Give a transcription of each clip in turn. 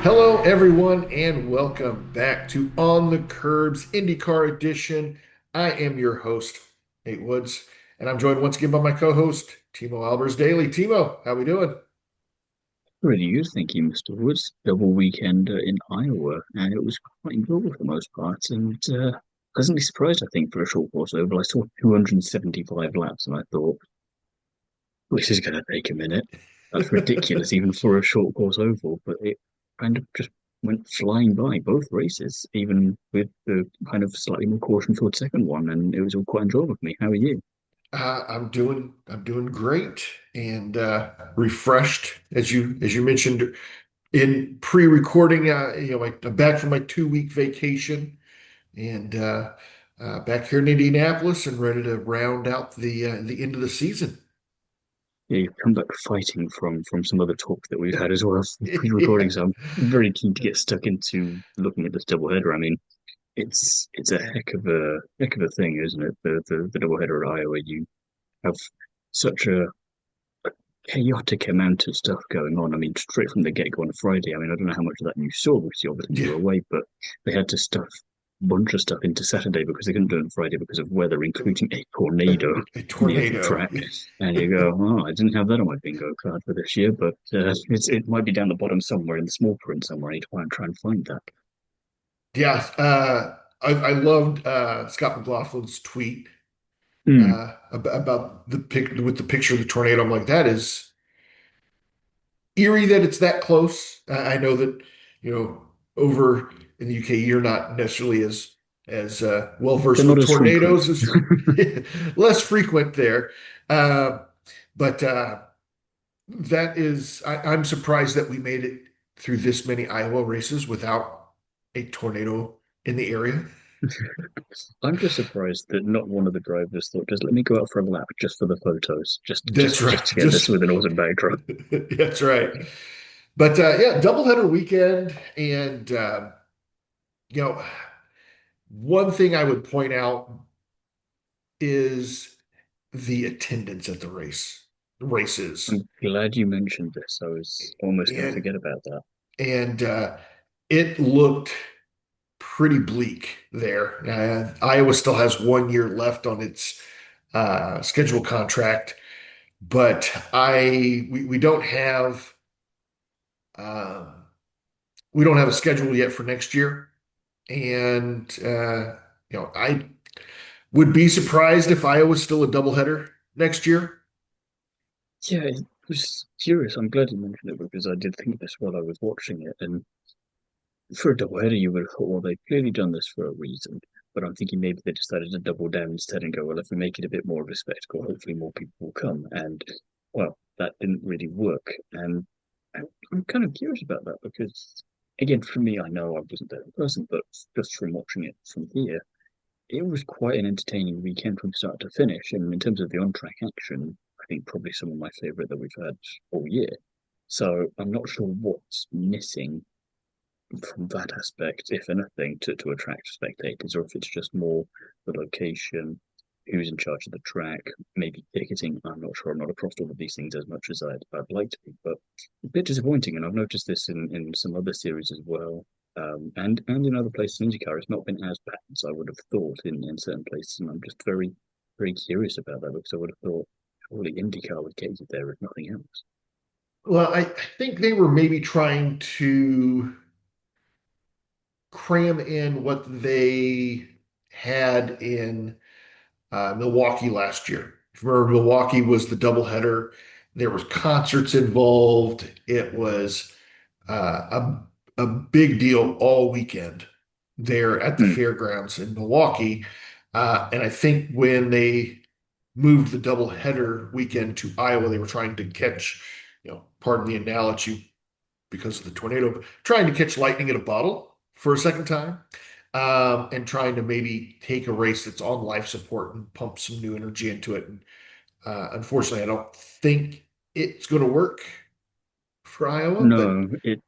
Hello, everyone, and welcome back to On the Curbs IndyCar Edition. I am your host, Nate Woods, and I'm joined once again by my co-host, Thiemo Albers-Daly. Thiemo, how we doing? Really good, thank you, Mr. Woods. Double weekend in Iowa, and it was quite enjoyable for the most part, and pleasantly surprised, I think, for a short course oval. I saw 275 laps, and I thought, this is going to take a minute. That's ridiculous, even for a short course oval, but it kind of just went flying by both races, even with the kind of slightly more caution-filled second one, and it was all quite enjoyable for me. How are you? I'm doing great and refreshed, as you mentioned in pre-recording. I'm back from my 2-week vacation and back here in Indianapolis and ready to round out the end of the season. Yeah, you've come back fighting from some other talk that we've had as well, pre-recording. Yeah. So I'm very keen to get stuck into looking at this doubleheader. I mean, it's a heck of a thing, isn't it? The doubleheader at Iowa. You have such a chaotic amount of stuff going on. I mean, straight from the get-go on a Friday. I mean, I don't know how much of that you saw because obviously you Yeah. were away, but they had to stuff a bunch of stuff into Saturday because they couldn't do it on Friday because of weather, including a tornado A near the tornado. track. And you go, oh, I didn't have that on my bingo card for this year, but it might be down the bottom somewhere in the small print somewhere. I need to try and find that. Yeah, I loved Scott McLaughlin's tweet Hmm. about the pic with the picture of the tornado. I'm like, that is eerie that it's that close. I know that, over in the UK, you're not necessarily as well They're versed not with as frequent. tornadoes, as less frequent there. Uh, but that is, I'm surprised that we made it through this many Iowa races without a tornado in the area. I'm just surprised that not one of the drivers thought, just let me go out for a lap just for the photos, just That's right. just to get this Just with an awesome backdrop. that's right. But yeah, doubleheader weekend, and you know, one thing I would point out is the attendance at the races, I'm glad you mentioned this. I was almost going to and forget about that. it looked pretty bleak there. Iowa still has 1 year left on its schedule contract, but we don't have. Um, we don't have a schedule yet for next year. And I would be surprised if Iowa's still a doubleheader next year. Yeah, it was curious. I'm glad you mentioned it because I did think this while I was watching it. And for a doubleheader, you would have thought, well, they've clearly done this for a reason. But I'm thinking maybe they decided to double down instead and go, well, if we make it a bit more of a spectacle, hopefully more people will come. And well, that didn't really work. And I'm kind of curious about that because, again, for me, I know I wasn't there in person, but just from watching it from here, it was quite an entertaining weekend from start to finish. And in terms of the on-track action, I think probably some of my favorite that we've had all year. So I'm not sure what's missing from that aspect, if anything, to attract spectators, or if it's just more the location, who's in charge of the track, maybe ticketing. I'm not sure. I'm not across all of these things as much as I'd like to be, but a bit disappointing. And I've noticed this in some other series as well. And in other places in IndyCar, it's not been as bad as I would have thought in certain places. And I'm just very curious about that because I would have thought surely IndyCar would get you there if nothing else. Well, I think they were maybe trying to cram in what they had in Milwaukee last year. If you remember, Milwaukee was the doubleheader. There was concerts involved. It was a big deal all weekend there at the Hmm. fairgrounds in Milwaukee. And I think when they moved the doubleheader weekend to Iowa, they were trying to catch, pardon the analogy because of the tornado, but trying to catch lightning in a bottle for a second time. And trying to maybe take a race that's on life support and pump some new energy into it. And unfortunately, I don't think it's going to work for Iowa, but No, it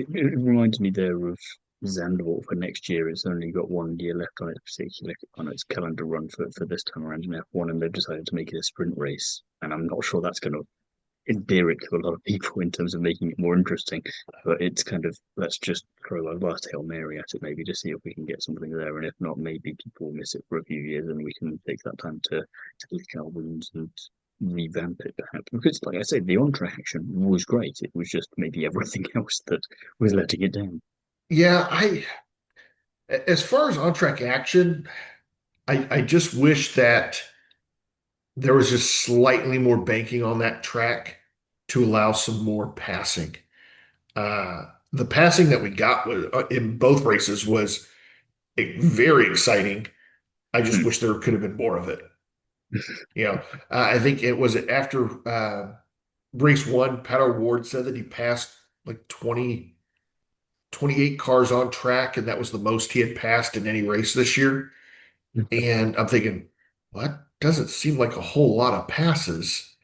reminds me there of Zandvoort for next year. It's only got 1 year left on its particular on its calendar run for this time around in F1, and they've decided to make it a sprint race. And I'm not sure that's going to endear it to a lot of people in terms of making it more interesting. But it's kind of let's just throw a last Hail Mary at it maybe to see if we can get something there. And if not, maybe people will miss it for a few years and we can take that time to lick our wounds and revamp it perhaps. Because like I said, the on track action was great. It was just maybe everything else that was letting it down. Yeah, as far as on-track action, I just wish that there was just slightly more banking on that track to allow some more passing. The passing that we got in both races was very exciting. I just Hmm. wish there could have been more of it. You know, I think it was after race one, Pat Ward said that he passed like 28 cars on track, and that was the most he had passed in any race this year. And I'm thinking, well, that doesn't seem like a whole lot of passes.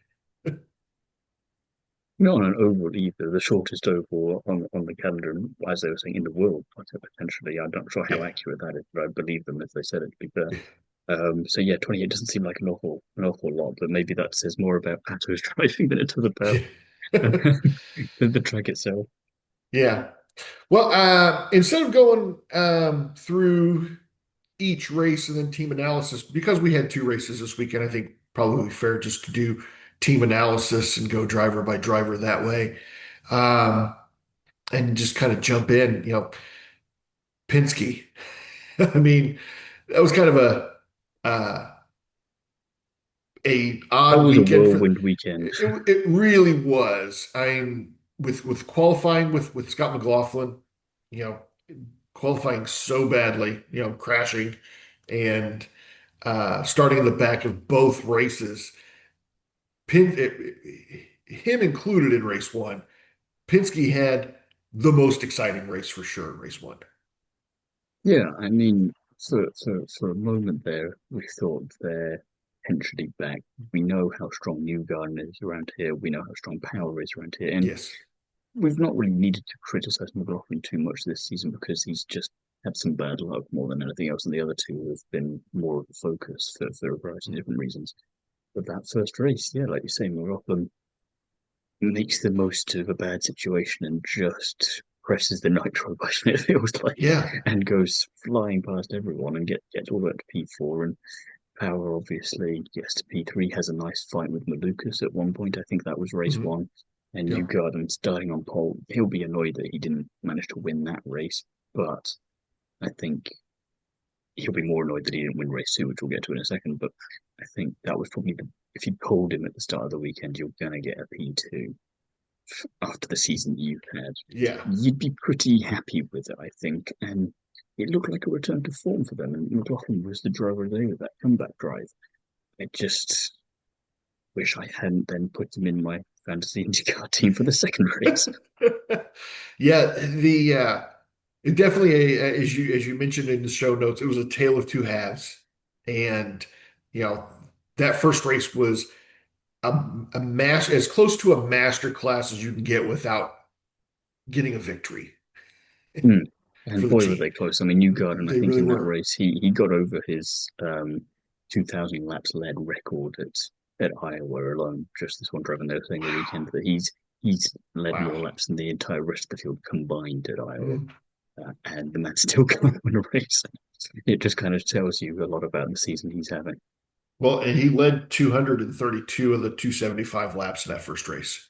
Not on an oval either, the shortest oval on the calendar, as they were saying, in the world, potentially. I'm not sure how Yeah. accurate that is, but I believe them if they said it, to be fair. So yeah, 28 doesn't seem like an awful lot, but maybe that says more about Pato's driving than it does about the track itself. Yeah. Well, instead of going through each race and then team analysis, because we had two races this weekend, I think probably fair just to do team analysis and go driver by driver that way. Um, and just kind of jump in, Penske. I mean, that was kind of uh, a That odd was a weekend for whirlwind weekend. it really was. I mean, with qualifying with Scott McLaughlin, you know, qualifying so badly, crashing and starting in the back of both races. Him included in race one. Penske had the most exciting race for sure, race one. Yeah, I mean, for a moment there, we thought they're potentially back. We know how strong Newgarden is around here. We know how strong Power is around here, and Yes. we've not really needed to criticize McLaughlin too much this season because he's just had some bad luck more than anything else, and the other two have been more of a focus for a variety of different reasons. But that first race, yeah, like you say, McLaughlin makes the most of a bad situation and just presses the nitro button, it feels like, Yeah. and goes flying past everyone and gets all the way up to P4. And Power obviously gets to P3, has a nice fight with Malukas at one point. I think that was race Hmm. one. And Yeah. Newgarden starting on pole. He'll be annoyed that he didn't manage to win that race, but I think he'll be more annoyed that he didn't win race two, which we'll get to in a second. But I think that was probably if you pulled him at the start of the weekend, you're gonna get a P2 after the season you had, Yeah. you'd be pretty happy with it, I think. And it looked like a return to form for them. And McLaughlin was the driver of the day with that comeback drive. I just wish I hadn't then put him in my fantasy IndyCar team for the second race. Yeah, the it definitely as you mentioned in the show notes, it was a tale of two halves. And you know, that first race was a, a as close to a master class as you can get without getting a victory Mm. for And the boy, were they team. close. I mean, Newgarden, I They think really in that were. race, he got over his 2,000 laps led record at Iowa alone. Just this one drive, and they were saying the weekend Wow. that he's led more Wow. laps than the entire rest of the field combined at Iowa. Mhm. And the man still can't win a race. It just kind of tells you a lot about the season he's having. Well, and he led 232 of the 275 laps in that first race.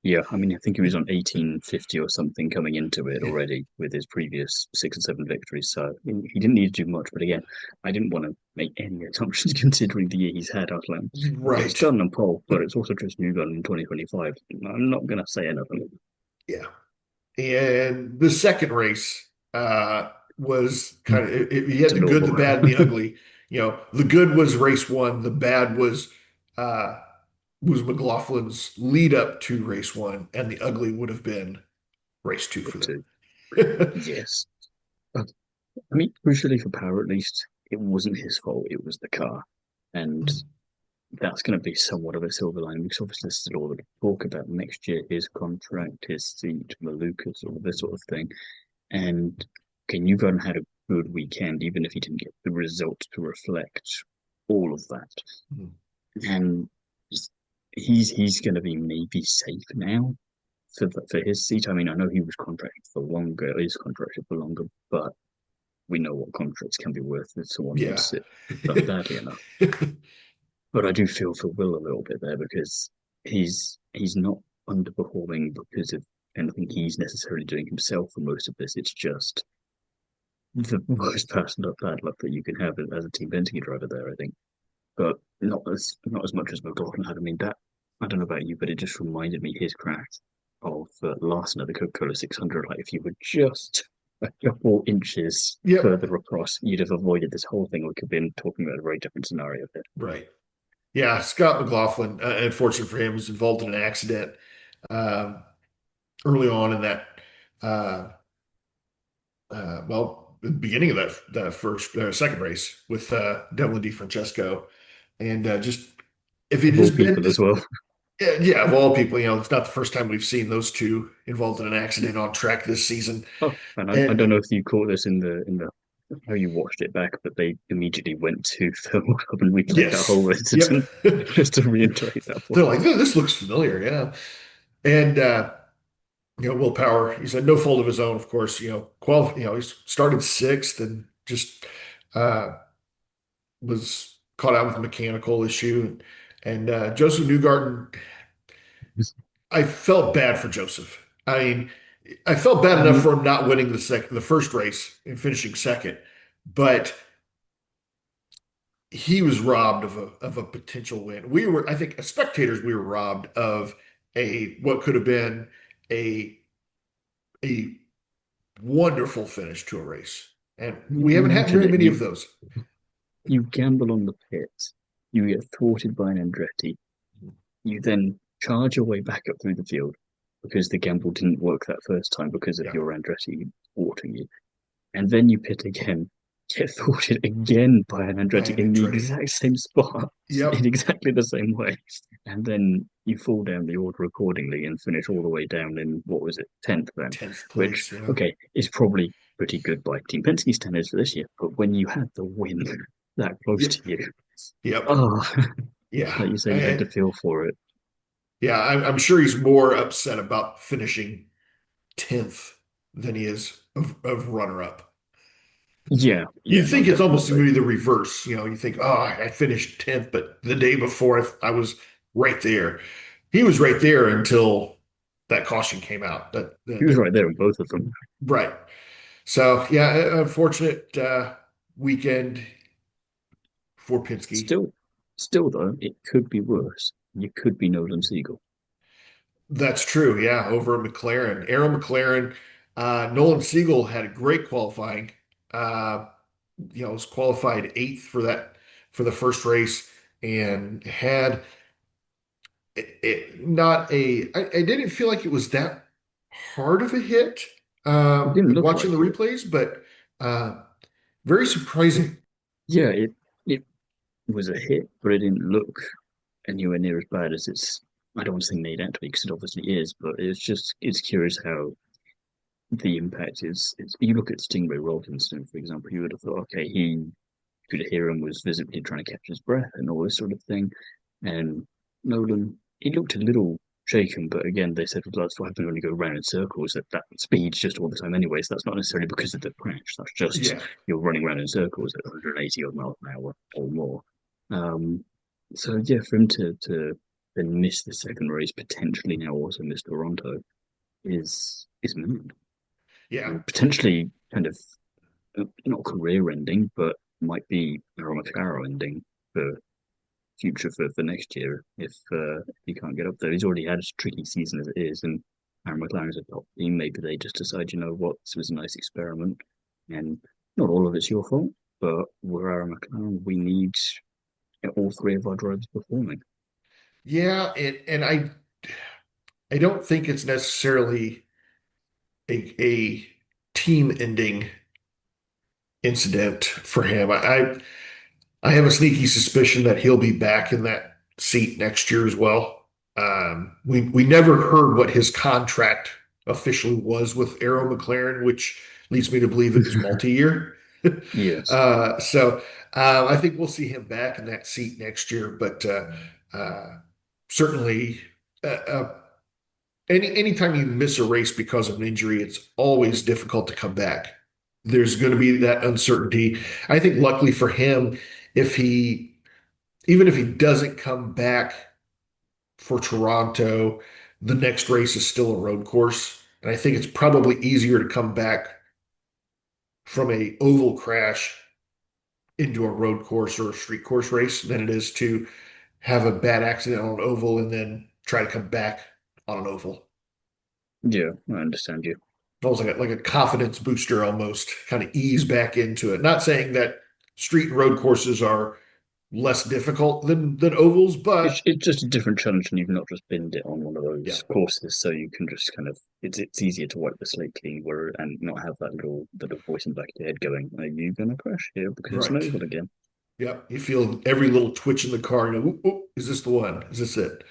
Yeah, I mean, I think he was on 1850 or something coming into it already with his previous 6 or 7 victories. So he didn't need to do much. But again, I didn't want to make any assumptions considering the year he's had. I was like, okay, he's Right. starting on pole, but it's also just new gun in 2025. I'm not going to say anything. Yeah. And the second race was kind of you It's had a the little good, the bad, and the bummer. ugly. The good was race one. The bad uh, was McLaughlin's lead up to race one, and the ugly would have been race two for them. Yes. But, I mean, crucially for Power, at least, it wasn't his fault. It was the car. And that's going to be somewhat of a silver lining because obviously there's still all the talk about next year, his contract, his seat, Malukas, all this sort of thing. And okay, Newgarden had a good weekend, even if he didn't get the result to reflect all of that. And he's going to be maybe safe now for his seat. I mean, I know he was contracted for longer, is contracted for longer, but we know what contracts can be worth if someone Yeah. wants it done badly enough. But I do feel for Will a little bit there because he's not underperforming because of anything he's necessarily doing himself for most of this. It's just the worst personal bad luck that you can have as a Team Penske driver there, I think. But not as much as McLaughlin had. I mean, that I don't know about you, but it just reminded me his crash of Larson at the Coca-Cola 600. Like if you were just a couple inches Yep. further across, you'd have avoided this whole thing. We could have been talking about a very different scenario here. Right. Yeah. Scott McLaughlin, unfortunately for him, was involved in an accident um, early on in that. Uh, well, the beginning of that first second race with Devlin DeFrancesco, and just if it Of has all been people as well. yeah, yeah, of all people, it's not the first time we've seen those two involved in an accident on track this season. Oh, and I And don't know if you caught this in the how you watched it back, but they immediately went to thermal hub and replayed that yes, whole yep, incident just to reiterate that they're point. like, this looks familiar, yeah. And Will Power, he's had no fault of his own, of course. He's started sixth and just uh, was caught out with a mechanical issue. And Joseph Newgarden, I felt bad for Joseph. I mean, I felt bad enough Um, for him not winning the first race and finishing second, but he was robbed of a potential win. I think, as spectators, we were robbed of a what could have been a a wonderful finish to a race, and we haven't had imagine very it. many You of those. you gamble on the pits, you get thwarted by an Andretti, you then charge your way back up through the field because the gamble didn't work that first time because of Yeah, your Andretti thwarting you. And then you pit again, get thwarted again by an Andretti Ryan in the Andretti. exact same spot, in Yep, exactly the same way. And then you fall down the order accordingly and finish all the way down in, what was it, 10th then? 10th Which, place. Yeah, okay, is probably pretty good by Team Penske standards for this year. But when you had the win that close yep, to you, yep, oh, yeah, like you say, you had to and feel for it. yeah. I'm sure he's more upset about finishing 10th than he is of runner up. Yeah, yeah, You'd no, think it's almost definitely. maybe the reverse. You think, oh, I finished 10th, but the day before I was right there. He was right there until that caution came out. He was right there in both of them. Right. So yeah, unfortunate weekend for Penske. Still, still though, it could be worse. You could be Nolan Siegel. That's true. Yeah, over at McLaren, Arrow McLaren, Nolan Siegel had a great qualifying. Uh, was qualified eighth for the first race and had not I didn't feel like it was that hard of a hit It didn't look watching the like it. replays, but very surprising. Yeah, it was a hit, but it didn't look anywhere near as bad as it's. I don't want to say made out to be because it obviously is, but it's curious how the impact is. You look at Stingray Robinson, for example, you would have thought, okay, he could hear him was visibly trying to catch his breath and all this sort of thing, and Nolan, he looked a little shaken, but again, they said, well, that's what happens when you go round in circles at that speed just all the time anyway. So that's not necessarily because of the crash. That's just Yeah. you're running around in circles at 180 odd miles an hour or more. Um, so yeah, for him to then miss the second race, potentially now also miss Toronto, is mad. Yeah. Potentially kind of not career ending, but might be a McLaren ending for future for next year if he can't get up there. He's already had a tricky season as it is, and Aaron McLaren's a top team. Maybe they just decide, you know what, this was a nice experiment, and not all of it's your fault, but we're Aaron McLaren. We need all three of our drivers performing. Yeah, and I don't think it's necessarily a team ending incident for him. I have a sneaky suspicion that he'll be back in that seat next year as well. We never heard what his contract officially was with Arrow McLaren, which leads me to believe it was multi-year. Yes. So I think we'll see him back in that seat next year. But certainly, uh, uh, anytime you miss a race because of an injury, it's always difficult to come back. There's going to be that uncertainty. I think luckily for him, if he even if he doesn't come back for Toronto, the next race is still a road course. And I think it's probably easier to come back from a oval crash into a road course or a street course race than it is to have a bad accident on an oval and then try to come back on an oval. Yeah, I understand you. Almost like a confidence booster, almost kind of ease back into it. Not saying that street and road courses are less difficult than ovals, It's but it's just a different challenge, and you've not just binned it on one of yeah, those courses, so you can just kind of it's easier to wipe the slate clean, where and not have that little voice in the back of your head going, "Are you gonna crash here because it's an right. oval again?" Yeah, you feel every little twitch in the car. You know, "Ooh, ooh, is this the one? Is this it?"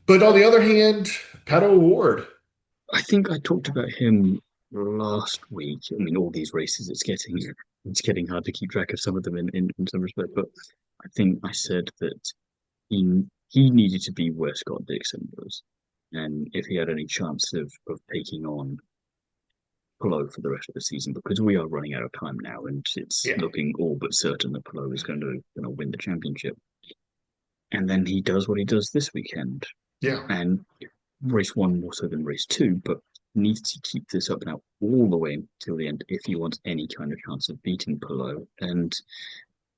But on the other hand, Pato Award. I think I talked about him last week. I mean, all these races, it's getting hard to keep track of some of them in some respect, but I think I said that he needed to be where Scott Dixon was. And if he had any chance of taking on Polo for the rest of the season, because we are running out of time now, and it's Yeah, looking all but certain that Polo is going to win the championship. And then he does what he does this weekend, yeah. and race one more so than race two, but needs to keep this up now all the way until the end if he wants any kind of chance of beating Polo. And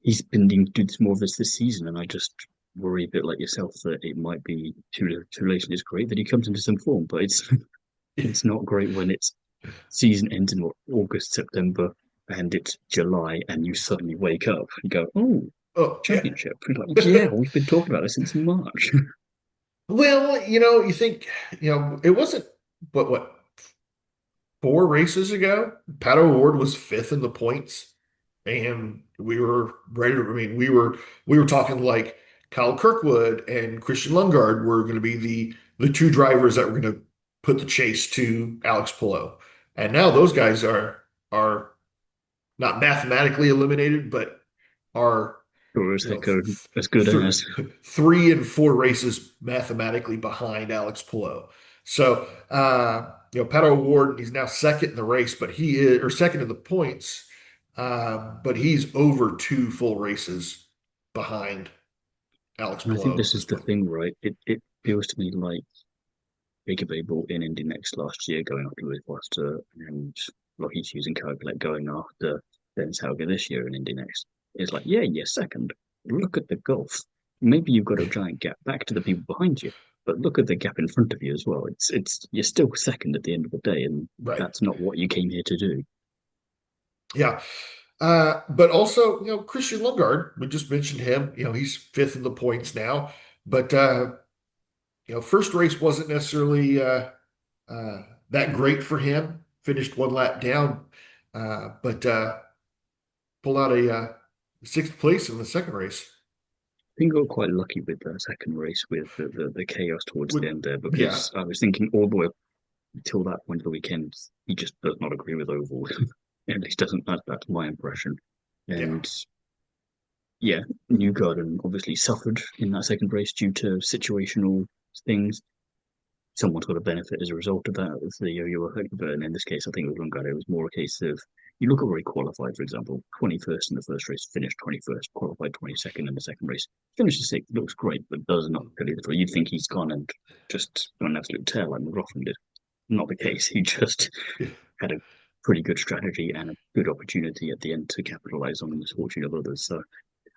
he's been doing more of this season, and I just worry a bit like yourself that it might be too late. And it's great that he comes into some form, but it's it's not great when it's season ends in what, August, September, and it's July, and you suddenly wake up and go, "Oh, Oh, yeah. championship!" You're like, yeah, we've been talking about this since March. Well, you think, it wasn't, but what, 4 races ago, Pato Award was fifth in the points, and we were ready to. I mean, we were talking like Kyle Kirkwood and Christian Lundgaard were going to be the two drivers that were going to put the chase to Alex Palou, and now those guys are not mathematically eliminated, but are Or as you know, Heco as good th as. 3 and 4 races mathematically behind Alex Palou. So, Pato Ward, he's now second in the race, but he is, or second in the points, but he's over 2 full races behind Alex And I think Palou at this is this the point. thing, right? It feels to me like Jacob Abel in Indy next last year, going after Louis Foster, and Lockheed Hughes and Copeland going after Ben Sauger this year in Indy next. It's like, yeah, you're second. Look at the gulf. Maybe you've got a giant gap back to the people behind you, but look at the gap in front of you as well. It's you're still second at the end of the day, and Right. that's not what you came here to do. Yeah. But also, Christian Lundgaard, we just mentioned him. He's fifth in the points now. But first race wasn't necessarily uh, that great for him. Finished 1 lap down, but pulled out a sixth place in the second race. I think I got quite lucky with the second race with the chaos towards With the end there Yeah, because I was thinking all the way until that point of the weekend, he just does not agree with Oval. At least doesn't. That's my impression. yeah, And yeah, Newgarden obviously suffered in that second race due to situational things. Someone's got a benefit as a result of that. It's the yo-yo effect. But in this case, I think with Lundgaard, it was more a case of you look at where he qualified, for example, 21st in the first race, finished 21st, qualified 22nd in the second race, finished sixth, looks great, but does not really the You'd think he's gone and just gone an absolute tear like McLaughlin did. Not the yeah, case. He just yeah, had a pretty good strategy and a good opportunity at the end to capitalize on the misfortune of others. So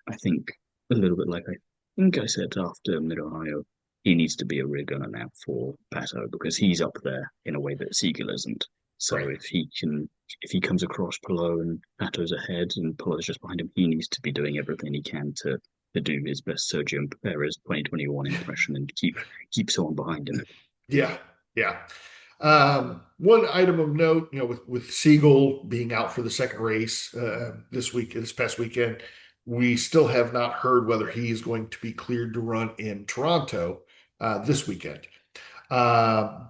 I think a little bit like I think I said after Mid Ohio, he needs to be a rear gunner now for Pato because he's up there in a way that Siegel isn't. So right. if he comes across Pelot and Pato's ahead and Pelot's just behind him, he needs to be doing everything he can to do his best Sergio Perez 2021 impression and keep someone behind him. Yeah, yeah. One item of note, with Siegel being out for the second race this past weekend, we still have not heard whether he is going to be cleared to run in Toronto this weekend. Um,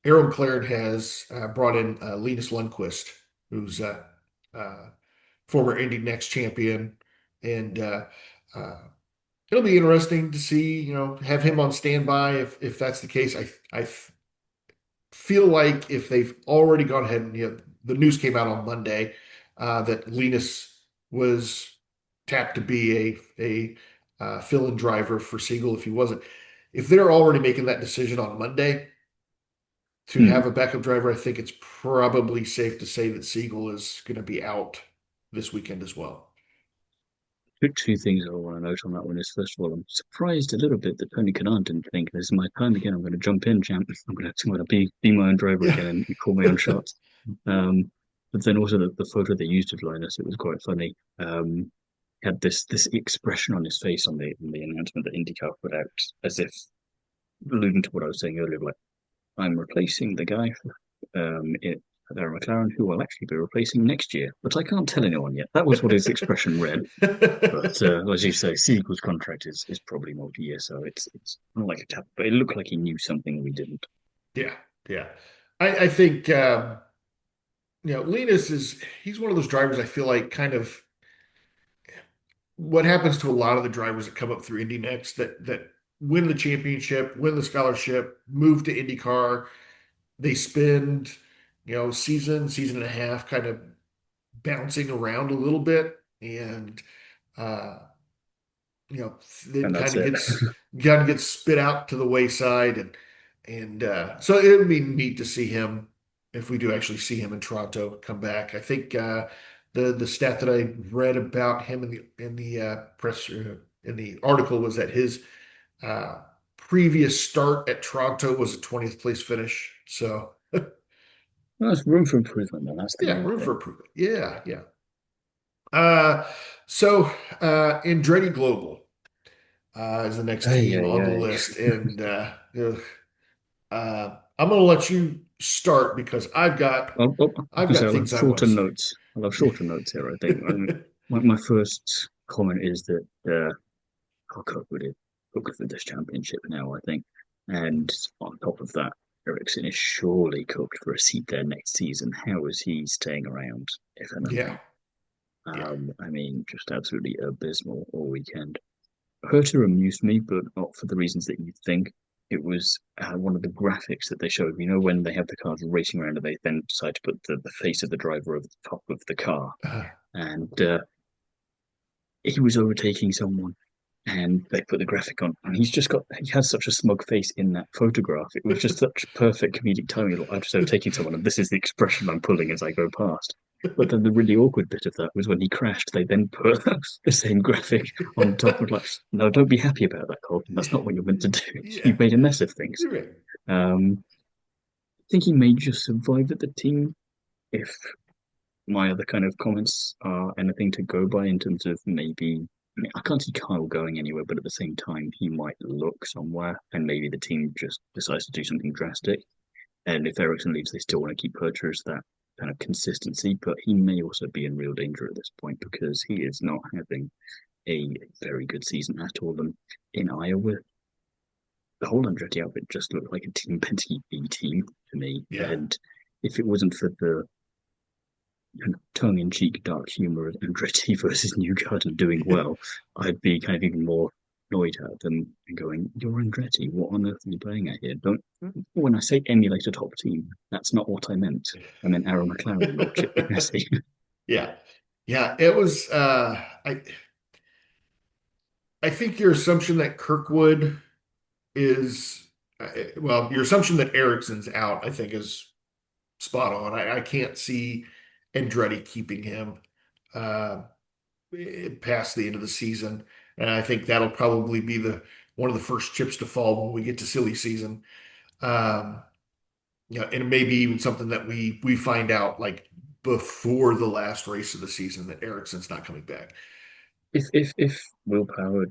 Aaron McLaren has brought in Linus Lundqvist, who's uh, former Indy Next champion, and uh, it'll be interesting to see, have him on standby if that's the case. I feel like if they've already gone ahead and the news came out on Monday that Linus was tapped to be a fill-in driver for Siegel if he wasn't. If they're already making that decision on Monday to have Hmm. a backup driver, I think it's probably safe to say that Siegel is going to be out this weekend as well. Two things I want to note on that one is, first of all, I'm surprised a little bit that Tony Kanaan didn't think this is my time again. I'm going to jump in, champ. I'm going to be my own driver Yeah. again and call my own shots. But then also the photo they used of Linus, it was quite funny. Had this expression on his face on the announcement that IndyCar put out, as if alluding to what I was saying earlier, like I'm replacing the guy it, there McLaren who will actually be replacing next year, but I can't tell anyone yet. That was what his expression read. But as you say, Siegel's contract is probably multi-year, so it's not like a tap. But it looked like he knew something we didn't. Yeah, yeah. I think Linus he's one of those drivers I feel like kind of what happens to a lot of the drivers that come up through Indy next that win the championship, win the scholarship, move to IndyCar. They spend, season and a half kind of bouncing around a little bit and uh then And that's kind of it. gets spit out to the wayside and so it would be neat to see him if we do actually see him in Toronto come back. I think the stat that I read about him in the press in the article was that his uh, previous start at Toronto was a 20th place finish. So Well, there's room for improvement, then. That's the yeah, main room for thing. improvement. Yeah, yeah. Uh, so Andretti Global is the next Hey, team hey, on the hey. list, and I'm going to let you start because I'll I've say got I'll have things I want shorter to say. notes. I'll have shorter notes here, I think. My first comment is that Cock would have booked for this championship now, I think. And on top of that, Ericsson is surely cooked for a seat there next season. How is he staying around, if Yeah, anything? yeah. I mean, just absolutely abysmal all weekend. Herta amused me, but not for the reasons that you think. It was one of the graphics that they showed. You know, when they have the cars racing around and they then decide to put the face of the driver over the top of the car. Uh, And he was overtaking someone and they put the graphic on and he has such a smug face in that photograph. It was just such perfect comedic timing. Like, I'm just overtaking someone and this is the expression I'm pulling as I go past. But then the really awkward bit of that was when he crashed, they then put the same graphic on top of like, no, don't be happy about that, Colton. That's not what you're meant to do. yeah, You've made a mess of things. you're right. I think he may just survive at the team if my other kind of comments are anything to go by in terms of maybe. I mean, I can't see Kyle going anywhere, but at the same time, he might look somewhere, and maybe the team just decides to do something drastic. And if Ericsson leaves, they still want to keep Percher as that kind of consistency, but he may also be in real danger at this point because he is not having a very good season at all. And in Iowa, the whole Andretti outfit just looked like a Team Penske B team to me. Yeah. And if it wasn't for the tongue-in-cheek dark humor of Andretti versus Newgarden doing well, I'd be kind of even more annoyed at them and going, "You're Andretti. What on earth are you playing at here? Don't." When I say emulate a top team, that's not what I meant. I meant Arrow McLaren or Chip Ganassi. Yeah. Yeah. It was I think your assumption that Kirkwood is well, your assumption that Ericsson's out, I think is spot on. I can't see Andretti keeping him uh, past the end of the season, and I think that'll probably be the one of the first chips to fall when we get to silly season. Um, and maybe even something that we find out like before the last race of the season that Ericsson's not coming back. If willpower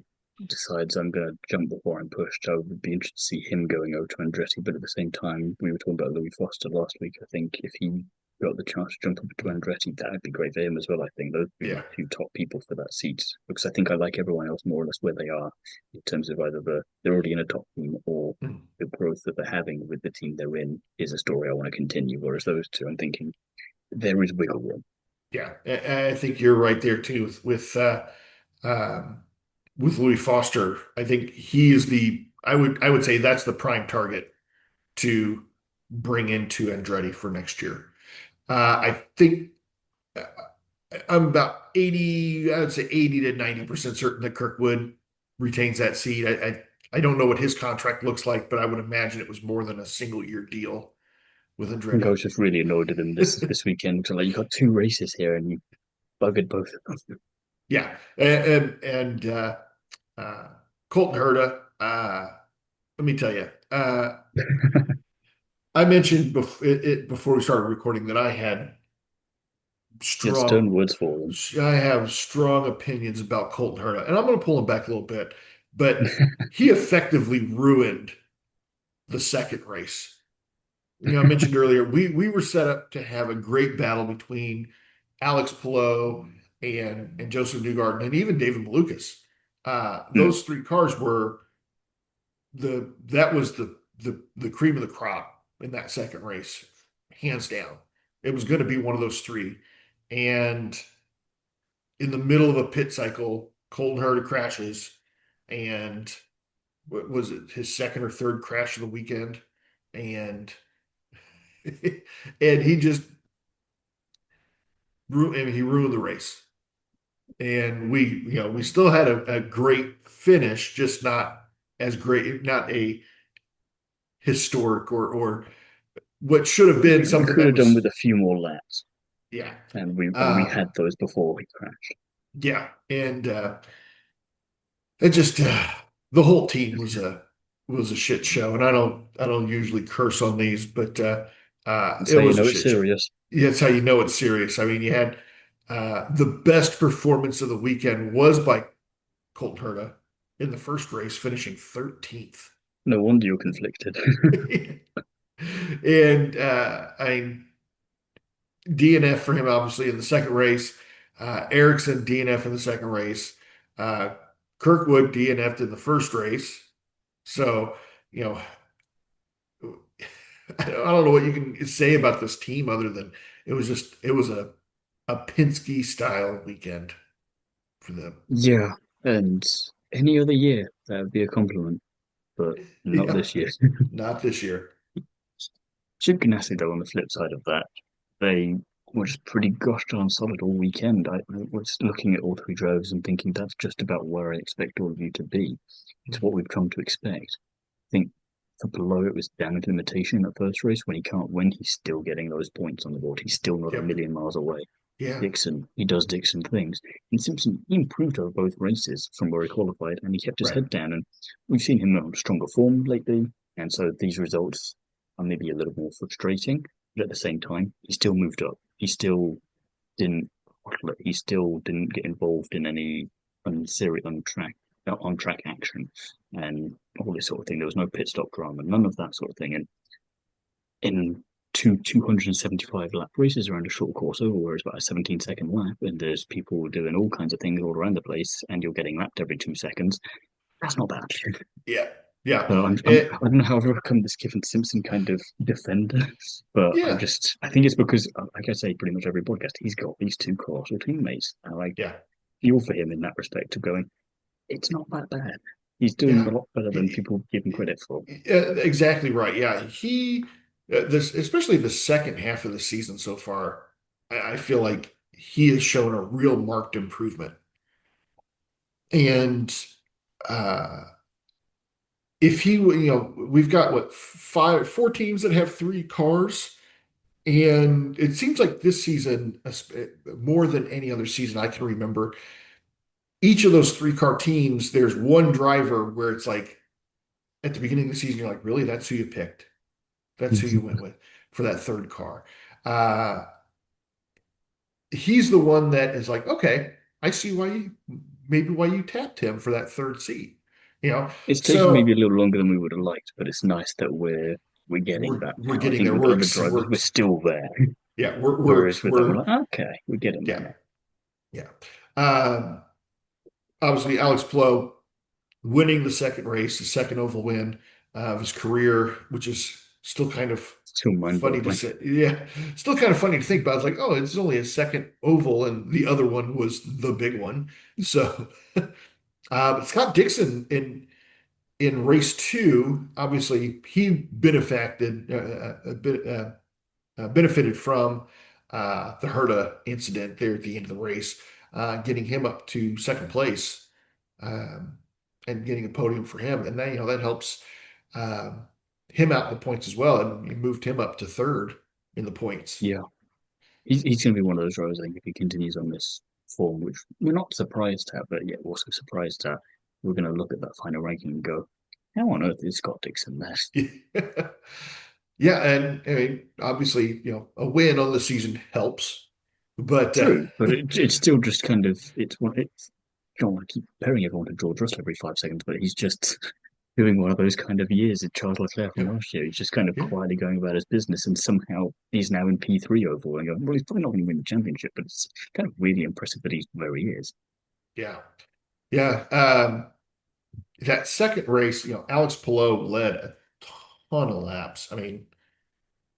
decides I'm going to jump before I'm pushed, I would be interested to see him going over to Andretti. But at the same time, we were talking about Louis Foster last week. I think if he got the chance to jump over to Andretti, that would be great for him as well. I think those would be my Yeah. two top people for that seat because I think I like everyone else more or less where they are in terms of either they're already in a top team or Mm. the growth that they're having with the team they're in is a story I want to continue. Whereas those two, I'm thinking there is wiggle room. Yeah, I think you're right there too with um, with Louis Foster, I think he is I would say that's the prime target to bring into Andretti for next year. I think uh, I'm about 80, I would say 80 to 90% certain that Kirkwood retains that seat. I don't know what his contract looks like, but I would imagine it was more than a single year deal with I think I Andretti. was just really annoyed with him this weekend. So like, you got two races here and you buggered both of them. Yeah. And uh, Colton Herta, let me tell you, I mentioned before we started recording that He had stern strong, words for them. I have strong opinions about Colton Herta, and I'm going to pull him back a little bit, but he effectively ruined the second race. I mentioned earlier we were set up to have a great battle between Alex Palou and Joseph Newgarden and even David Malukas. Mm. Those three cars were that was the cream of the crop in that second race, hands down. It was going to be one of those three. And in the middle of a pit cycle, Colton Herta crashes, and what was it, his second or third crash of the weekend? And and he just he ruined the race. And we still had a great finish, just not as great, not a historic or what should have been We something could that have done was, with a few more laps, yeah, and we uh, had those before we crashed. yeah, and it just the whole team was a shit show. And I don't usually curse on these, but That's it how you was a know it's shit show. serious. Yeah, that's how you know it's serious. I mean, you had the best performance of the weekend was by Colton Herta in the first race, finishing 13th. No wonder you're conflicted. And I DNF for him, obviously, in the second race. Ericsson DNF in the second race. Uh, Kirkwood DNF'd in the first race. So, you know, I don't know what you can say about this team other than it was a Penske style weekend for them. Yeah, and any other year that would be a compliment, but not Yeah, this year. not this year. Chip Ganassi, though, on the flip side of that, they were just pretty gosh darn solid all weekend. I was looking at all three drivers and thinking that's just about where I expect all of you to be. It's what we've come to expect. I think for below it was damage limitation in that first race. When he can't win, he's still getting those points on the board. He's still not a Yep. million miles away. Yeah. Dixon, he does Dixon things. And Simpson, he improved over both races from where he qualified and he kept his Right. head down. And we've seen him on stronger form lately. And so these results are maybe a little more frustrating. But at the same time, he still moved up. He still didn't he still didn't get involved in any unserious on track action and all this sort of thing. There was no pit stop drama, none of that sort of thing. And in 275 lap races around a short course over where it's about a 17-second lap and there's people doing all kinds of things all around the place and you're getting lapped every 2 seconds, that's not bad. Yeah. Yeah. So I don't know how I've overcome this Kevin Simpson kind of defender, but Yeah. I think it's because, like I say, pretty much every podcast, he's got these two colossal teammates. And I Yeah. feel for him in that respect of going, it's not that bad. He's doing Yeah. a lot better than people give him credit for. Exactly right. Yeah, this especially the second half of the season so far, I feel like he has shown a real marked improvement. And uh, if we've got four teams that have three cars, and it seems like this season, more than any other season I can remember, each of those three car teams, there's one driver where it's like at the beginning of the season, you're like, really, that's who you picked. That's who you went with for that third car. Uh, he's the one that is like, okay, I see why you tapped him for that third seat. You know, It's taken maybe a so little longer than we would have liked, but it's nice that we're getting we're that we're now. I getting think there. with We're other ex- drivers, we're we're still there. yeah, we're Whereas with that, we're we're like, okay, we're getting there yeah, now. yeah. Um, Obviously, Alex Palou winning the second race, the second oval win of his career, which is still kind of Still funny to mind-boggling. say. Yeah, still kind of funny to think about. It's like, oh, it's only a second oval, and the other one was the big one. So, But Scott Dixon in race two, obviously he benefited from the Herta incident there at the end of the race, getting him up to second place, um, and getting a podium for him, and that that helps um, him out in the points as well, and he moved him up to third in the points. Yeah, he's going to be one of those drivers, I think, if he continues on this form, which we're not surprised at, but yet also surprised at. We're going to look at that final ranking and go, how on earth is Scott Dixon there? Yeah, and I mean, obviously, a win on the season helps, but True, but it's still just kind of it's. I don't want to keep comparing everyone to George Russell every 5 seconds, but he's just doing one of those kind of years at Charles Leclerc from yeah, last year. He's just kind of yeah, quietly going about his business, and somehow he's now in P3 overall. And going, well, he's probably not going to win the championship, but it's kind of really impressive that he's where he is. yeah, yeah. That second race, Alex Palou led a ton of laps. I mean,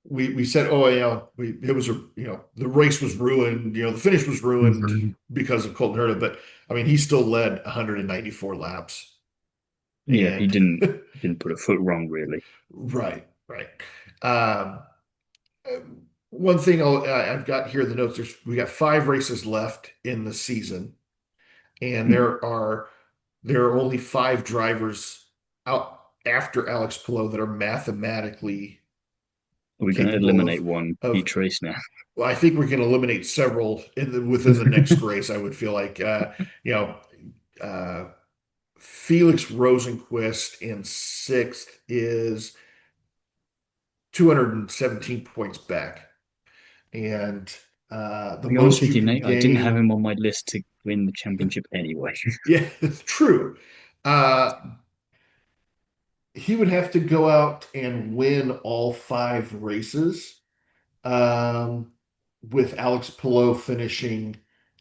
we said, oh, it was the race was ruined, the finish was ruined Mhm. because of Colton Herta, but I mean, he still led 194 laps, Yeah, he and didn't put a foot wrong really. right, right. Um, One thing I've got here in the notes, we got 5 races left in the season, and Hmm. there are only 5 drivers out after Alex Palou that are mathematically We're going to capable eliminate one of. each race now. Well, I think we can eliminate several within the next race. I would feel like you know uh, Felix Rosenquist in sixth is 217 points back, and To the be honest most with you you, can Nate, I didn't have gain. him on my list to win the championship anyway. Yeah, it's true. Uh, he would have to go out and win all 5 races, um, with Alex Palou finishing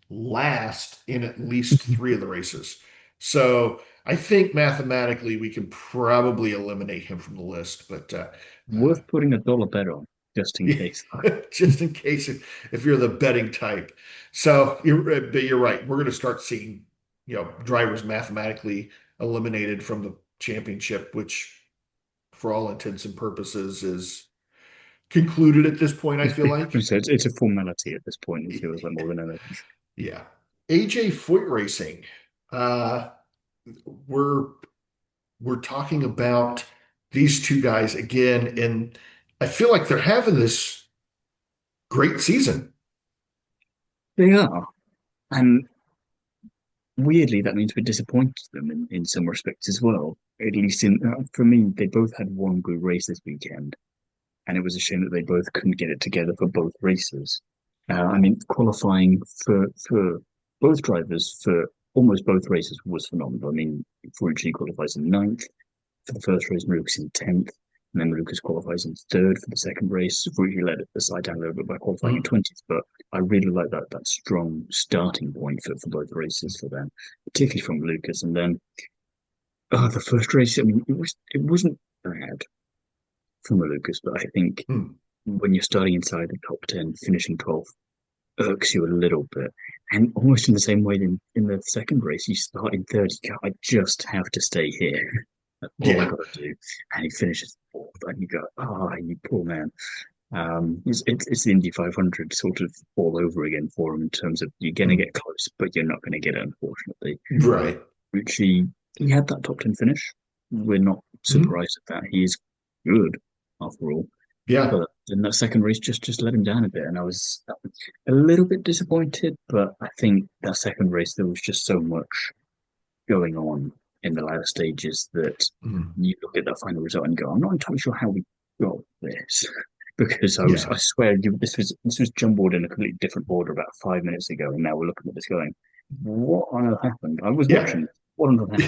last in at least 3 of the races. So I think mathematically we can probably eliminate him from the list, but uh, Worth putting a dollar bet on, just in case. just in case if you're the betting type. So but you're right. We're going to start seeing drivers mathematically eliminated from the championship, which for all intents and purposes is concluded at this point, I feel like. So it's a formality at this point. It feels like more than anything. Yeah. A.J Foyt Racing. Uh, we're we're talking about these two guys again, and I feel like they're having this great season. They are, and weirdly, that means we disappointed them in some respects as well. At least for me, they both had one good race this weekend, and it was a shame that they both couldn't get it together for both races. I mean, qualifying for both drivers for almost both races was phenomenal. I mean, Furucci qualifies in ninth for the first race, Malukas in 10th, and then Malukas qualifies in third for the second race. Furucci led the side down a little bit by qualifying in Hmm. 20th, but I really like that strong starting point for both races for them, particularly from Lucas. And then the first race, I mean, it wasn't bad from Lucas, but I think Hmm. when you're starting inside the top 10, finishing 12th irks you a little bit. And almost in the same way in the second race, you start in third, you go, I just have to stay here. That's all I Yeah. got to do. And he finishes fourth, and you go, oh, you poor man. It's the Indy 500 sort of all over again for him in terms of you're going to Hmm. get close, but you're not going to get it, unfortunately. Right. Richie, he had that top 10 finish. We're not Hmm. surprised at that. He is good, after all. Yeah. But in that second race, just let him down a bit, and I was a little bit disappointed. But I think that second race, there was just so much going on in the latter stages that Hmm. you look at that final result and go, I'm not entirely sure how we got this. Because I Yeah. swear this was jumbled in a completely different order about 5 minutes ago, and now we're looking at this going, what on earth happened? I was Yeah. watching this. What on earth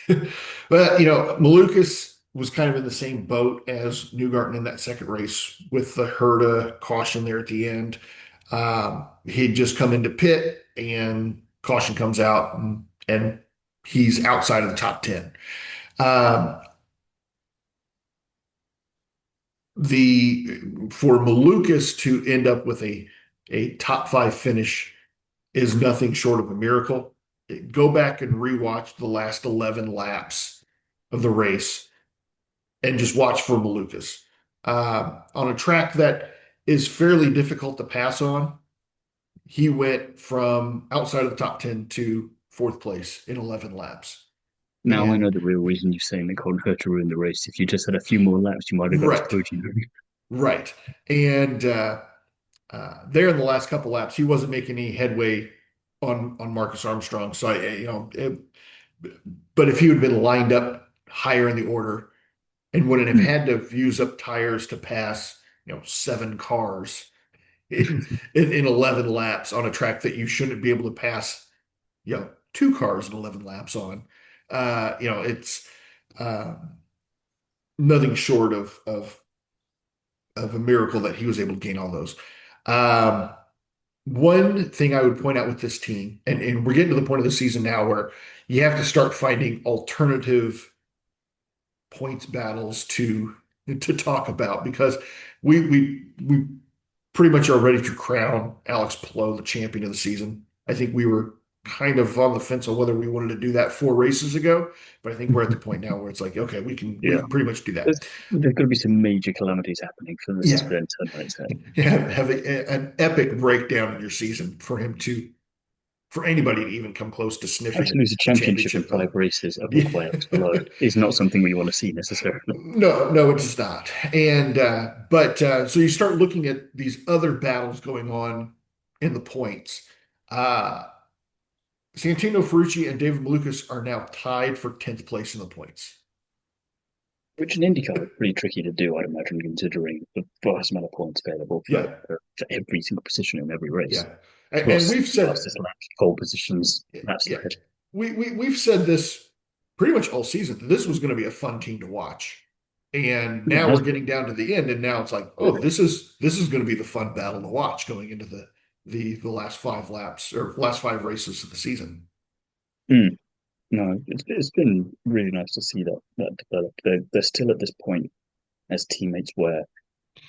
happened? But Malukas was kind of in the same boat as Newgarden in that second race with the Herta caution there at the end. He'd just come into pit and caution comes out, and he's outside of the top 10. Um, the For Malukas to end up with a top 5 finish is nothing short of a miracle. Go back and rewatch the last 11 laps of the race and just watch for Malukas. On a track that is fairly difficult to pass on, he went from outside of the top 10 to fourth place in 11 laps. Now I know And the real reason you're saying that Colin hurt to ruin the race. If you just had a few more laps, you might have got his right, podium. right. And there in the last couple laps, he wasn't making any headway on Marcus Armstrong. So but if he would have been lined up higher in the order and wouldn't have had to use up tires to pass, seven cars in 11 laps on a track that you shouldn't be able to pass, two cars in 11 laps on. It's uh, nothing short of a miracle that he was able to gain all those. Um, One thing I would point out with this team, and we're getting to the point of the season now where you have to start finding alternative points battles to talk about because we pretty much are ready to crown Alex Palou the champion of the season. I think we were kind of on the fence on whether we wanted to do that 4 races ago, but I think we're at the point now where it's like, okay, we Yeah. can pretty much do There's, that. there's going to be some major calamities happening for this to Yeah, then turn on its head. have an epic breakdown in your season for anybody to even come close to Trying to sniffing lose a a championship in championship. 5 races Yeah. by Alex below is not something we want to see necessarily. No, no, it's not. And but so you start looking at these other battles going on in the points. Uh Santino Ferrucci and David Malukas are now tied for 10th place in the points. Which in IndyCar is pretty tricky to do, I'd imagine, considering the vast amount of points available Yeah, for every single position in every race. yeah. And Plus we've said, fastest laps, pole positions, laps yeah, led. we've said this pretty much all season that this was going to be a fun team to watch. And It now has we're been. getting down to the end, and now it's like, oh, this is going to be the fun battle to watch going into the last 5 laps or last 5 races of the season. Mm. No, it's been really nice to see that develop. They're still at this point as teammates where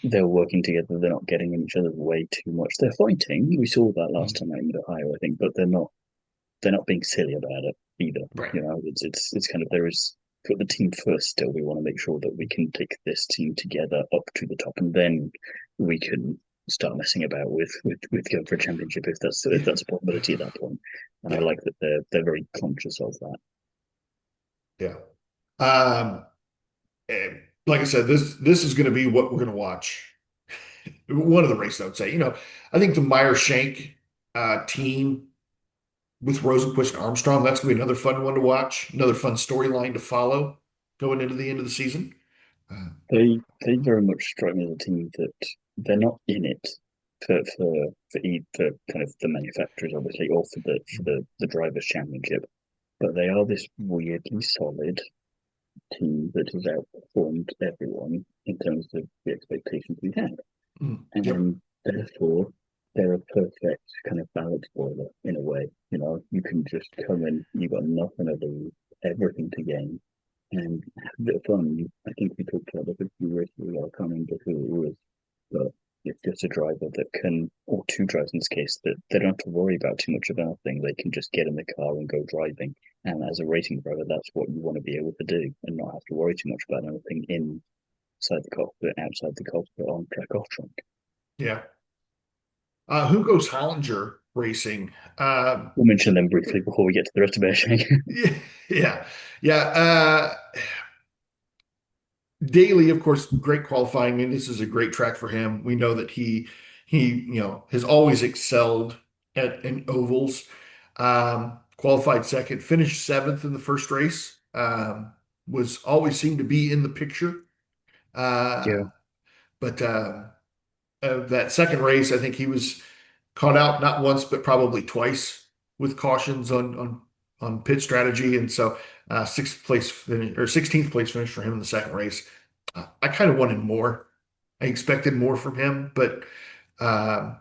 they're working together. They're not getting in each other's way too much. They're fighting. We saw that last Mhm. time out in Ohio, I think, but they're not being silly about it either. Right. It's kind of there is put the team first still. We want to make sure that we can take this team together up to the top, and then we can start messing about with going for a championship if Yeah. that's a possibility at that point. And I Yeah. like that they're very conscious of that. Yeah. Um, and like I said, this is going to be what we're going to watch. One of the races, I would say. I think the Meyer Shank team with Rosenquist and Armstrong, that's going to be another fun one to watch, another fun storyline to follow going into the end of the season. Uh, They very much strike me as a team that they're not in it for kind of the manufacturers, obviously, or for the drivers' championship, but they are this weirdly solid team that has outperformed everyone in terms of the expectations we had. yep. And therefore, they're a perfect kind of balance boiler in a way. You can just come in, you've got nothing to lose, everything to gain, and have a bit of fun. I think we talked about the few races we are coming to who it was, but it's just a driver that can, or two drivers in this case, that they don't have to worry about too much of anything. They can just get in the car and go driving. And as a racing driver, that's what you want to be able to do and not have to worry too much about anything inside the cockpit, outside the cockpit, on track, off track. Yeah. Juncos Hollinger Racing. We'll mention them briefly before we get to the rest of our Shank. Yeah, yeah, yeah. Daly, of course, great qualifying. I mean, this is a great track for him. We know that he has always excelled at in ovals. Qualified second, finished seventh in the first race. Was always seemed to be in the picture. Yeah. Uh, but that second race, I think he was caught out not once but probably twice with cautions on pit strategy, and so sixth place finish or 16th place finish for him in the second race. I kind of wanted more. I expected more from him, but um,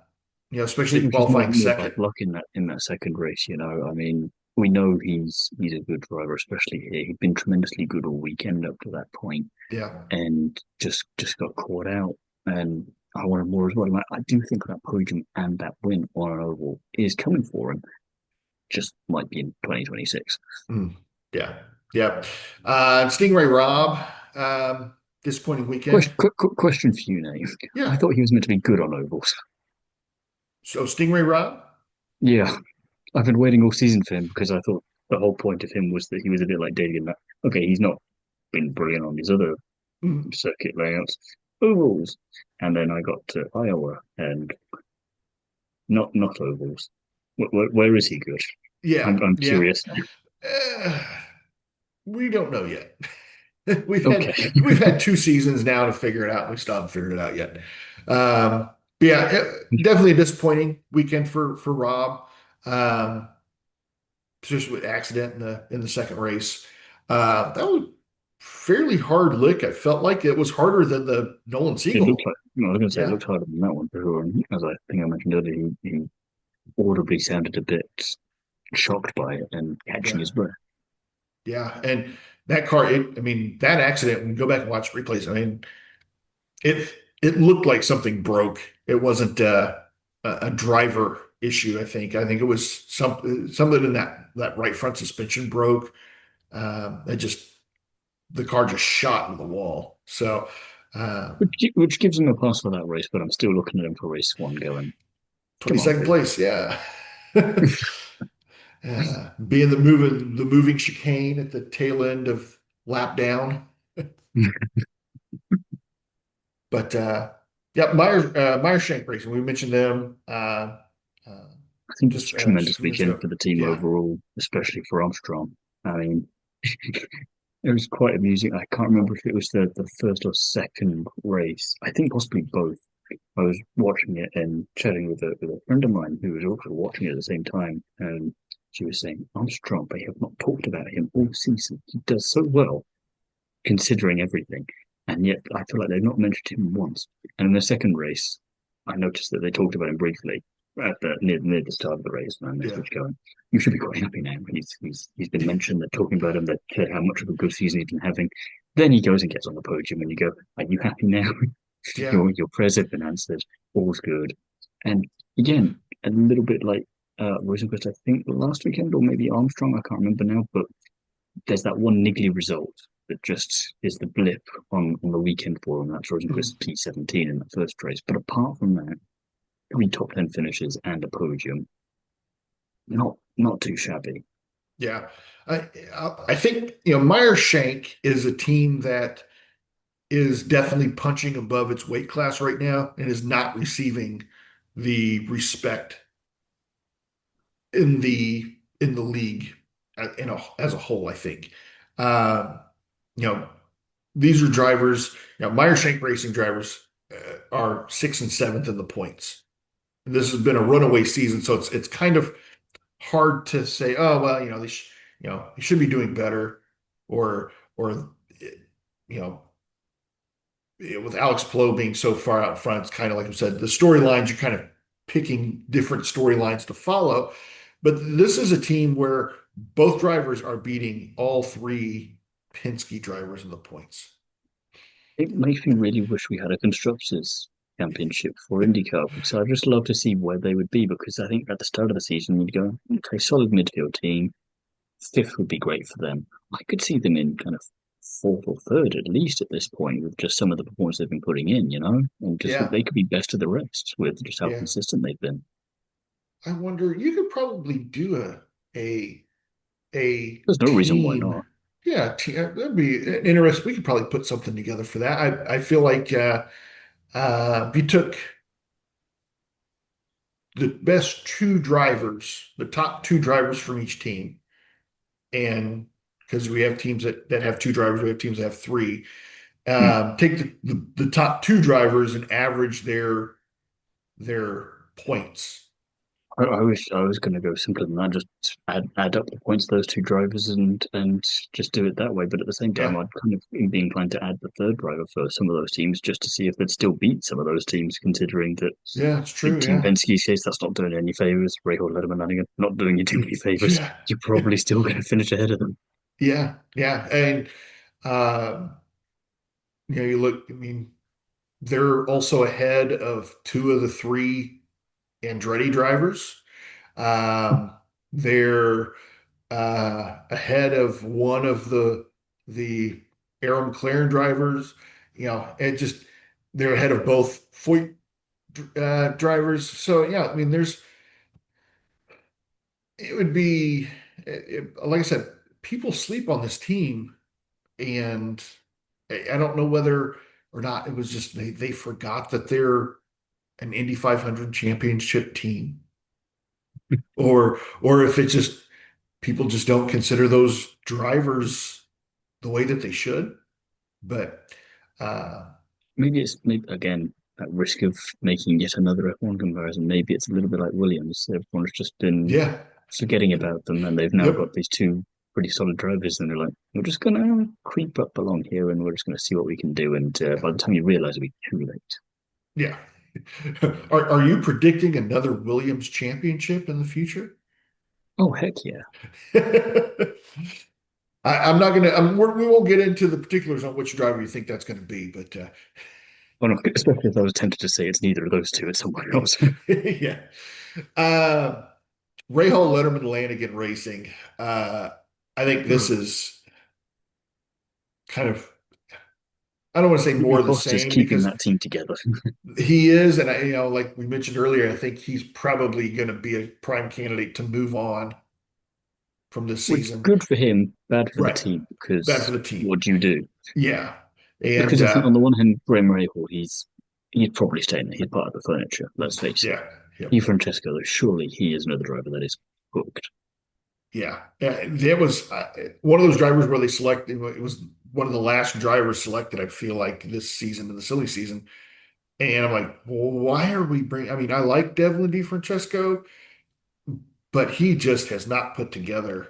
I think especially it was just more qualifying more bad second. luck in that second race. I mean, we know he's a good driver, especially here. He'd been tremendously good all weekend up to that point, Yeah, and just got caught out. And I wanted more as well. I do think that podium and that win on an oval is coming for him. just might be in 2026. Mm, yeah. Yeah. Stingray Rob, disappointing weekend. Question for you, Nate. I Yeah. thought he was meant to be good on ovals. So Stingray Rob? Yeah, I've been waiting all season for him because I thought the whole point of him was that he was a bit like Daly in that. Okay, he's not been brilliant on these other Mm, circuit layouts, ovals, and then I got to Iowa and not ovals. Where is he good? yeah. I'm Yeah. curious now. Uh, we don't know yet. We've had Okay, we've had 2 seasons now to figure it out. We still haven't figured it out yet. But yeah, definitely a disappointing weekend for Rob. Um, just with accident in the second race. That was fairly hard lick. I felt like it was harder than the Nolan it looked Siegel. like I was going to say it Yeah, looked harder than that one for sure. And as I think I mentioned earlier, he audibly sounded a bit shocked by it and catching yeah, his breath. yeah. And that car, I mean, that accident, when you go back and watch replays, I mean, it it looked like something broke. It wasn't a driver issue, I think. I think it was something in that right front suspension broke. It just the car just shot into the wall. So Which gives him a pass for that race, but I'm still looking at him for race one going, come on, 22nd dude. place, yeah. Being the moving chicane at the tail end of lap down. But yeah, Meyer Shank Racing, we mentioned them uh, I think it's a just a tremendous few minutes weekend ago. for the team Yeah. overall, especially for Armstrong. I mean, it was quite amusing. I can't remember if it was the first or second race. I think possibly both. I was watching it and chatting with a friend of mine who was also watching it at the same time, and she was saying, Armstrong, they have not talked about him all season. He does so well, considering everything. And yet I feel like they've not mentioned him once. And in the second race, I noticed that they talked about him briefly at near the start of the race, and I Yeah. messaged going, "You should be quite happy now." He's been mentioned. They're talking about him. They said how much of a good season he's been having. Then he goes and gets on the podium, and you go, "Are you happy now?" Yeah. Your prayers have been answered. All's good. And again, a little bit like Rosenquist, I think last weekend, or maybe Armstrong, I can't remember now, but there's that one niggly result that just is the blip on the weekend for him. That's Rosenquist's Mhm. P17 in the first race. But apart from that, 3 top 10 finishes and a podium, not too shabby. Yeah. I I think, Meyer Shank is a team that is definitely punching above its weight class right now and is not receiving the respect in the league as a whole, I think. Uh, you know, these are drivers, Meyer Shank Racing drivers are sixth and seventh in the points. And this has been a runaway season, so it's kind of hard to say, oh well, they should be doing better, or you know with Alex Plo being so far out front, it's kind of like you said, the storylines, you're kind of picking different storylines to follow. But this is a team where both drivers are beating all three Penske drivers in the points. It makes me really wish we had a constructors championship for IndyCar because I'd just love to see where they would be because I think at the start of the season you'd go, okay, solid midfield team, fifth would be great for them. I could see them in kind of fourth or third at least at this point with just some of the performance they've been putting in, and just Yeah, they could be best of the rest with just how yeah. consistent they've been. I wonder, you could probably do a a There's no reason why team. not. Yeah, that'd be interesting. We could probably put something together for that. I feel like if you took the best two drivers, the top two drivers from each team, and because we have teams that have two drivers, we have teams that have three. Hmm. Take the top two drivers and average their points. I was going to go simpler than that. Just add up the points of those two drivers and just do it that way. But at the same time, Yeah, I'd kind of be inclined to add the third driver for some of those teams just to see if they'd still beat some of those teams. Considering that yeah, it's in true. Team Yeah, Penske's case, that's not doing any favors. Rahal, Letterman, Lanigan, not doing you too many favors. yeah, You're probably still going to finish ahead of them. yeah, yeah. And you look. I mean, they're also ahead of two of the three Andretti drivers. Um, They're ahead of one of the Arrow McLaren drivers. It just they're ahead of both Foyt drivers. So yeah, I mean, it would be like I said, people sleep on this team, and I don't know whether or not it was just they forgot that they're an Indy 500 championship team, or if it's just people just don't consider those drivers the way that they should. But uh, Maybe it's maybe again at risk of making yet another F1 comparison. Maybe it's a little bit like Williams. Everyone's just been yeah, forgetting about them, and they've now yep, got these two pretty solid drivers, and they're like, we're just gonna creep up along here, and we're just gonna see what we can do. And yeah, by the time you realize, it'll be too late. yeah. Are you predicting another Williams championship in the future? Oh heck yeah! I'm not gonna. We won't get into the particulars on which driver you think that's going to be, but Well, no, especially if I was tempted to say it's neither of those two, it's someone else. yeah. Uh, Rahal, Letterman, Lanigan Racing. Uh, I think this is kind of. I don't want to say more Maybe of the Foster's same keeping because that team together. he is, and like we mentioned earlier, I think he's probably going to be a prime candidate to move on from this Which season. good for him, bad for the Right. team, Bad for because the team. what do you do? Yeah. Because And I think on the one hand, Graham Rahal, he's probably staying there. He's part of the furniture. Let's face it. yeah. Yep. He Francesco, surely he is another driver that is booked. Yeah. There was one of those drivers where they selected, it was one of the last drivers selected, I feel like, this season, in the silly season. And I'm like, well, why are we bringing, I mean, I like Devlin DeFrancesco, but he just has not put together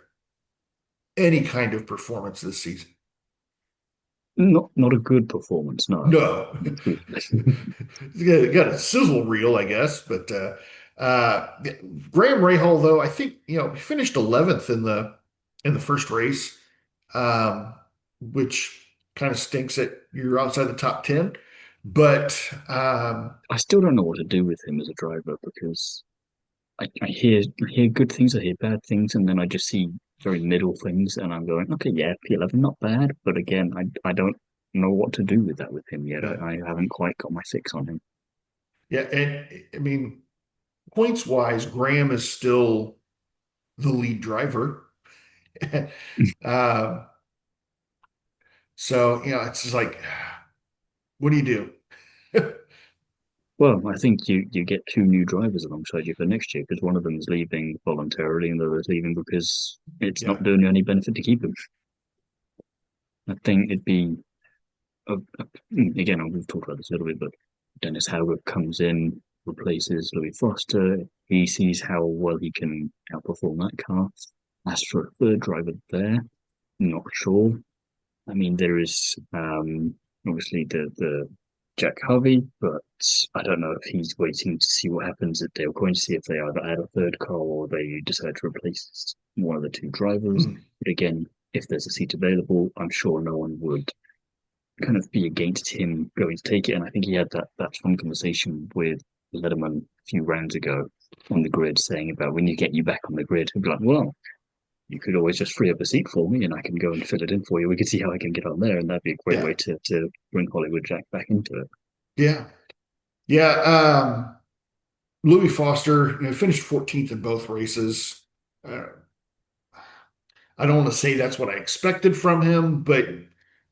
any kind of performance this season. Not a good performance, no. No. Got a sizzle reel, I guess, but Graham Rahal, though, I think he finished 11th in the first race, um, which kind of stinks that you're outside the top 10. But I still don't know what to do with him as a driver because I hear good things, I hear bad things, and then I just see very middle things, and I'm going, okay, yeah, P11, not bad, but again, I don't know what to do with that with him yet. yeah, I haven't quite got my fix on him. yeah, and I mean, points wise, Graham is still the lead driver. uh, so it's just like, what do you do? Well, I think you get two new drivers alongside you for next year because one of them is leaving voluntarily and the other's leaving because it's Yeah. not doing you any benefit to keep him. I think it'd be again, we've talked about this a little bit, but Dennis Howard comes in, replaces Louis Foster. He sees how well he can outperform that car. As for a third driver there, not sure. I mean, there is obviously the Jack Harvey, but I don't know if he's waiting to see what happens at Dale Coyne to see if they either add a third car or they decide to replace one of the two drivers. But again, if there's a seat available, I'm sure no one would kind of be against him going to take it. And I think he had that fun conversation with Letterman a few rounds ago on the grid saying about we need to get you back on the grid. He'd be like, well, you could always just free up a seat for me and I can go and fill it in for you. We can see how I can get on there. And that'd be a great Yeah. way to bring Hollywood Jack back into it. Yeah. Yeah. Louis Foster, finished 14th in both races. Uh, I don't want to say that's what I expected from him, but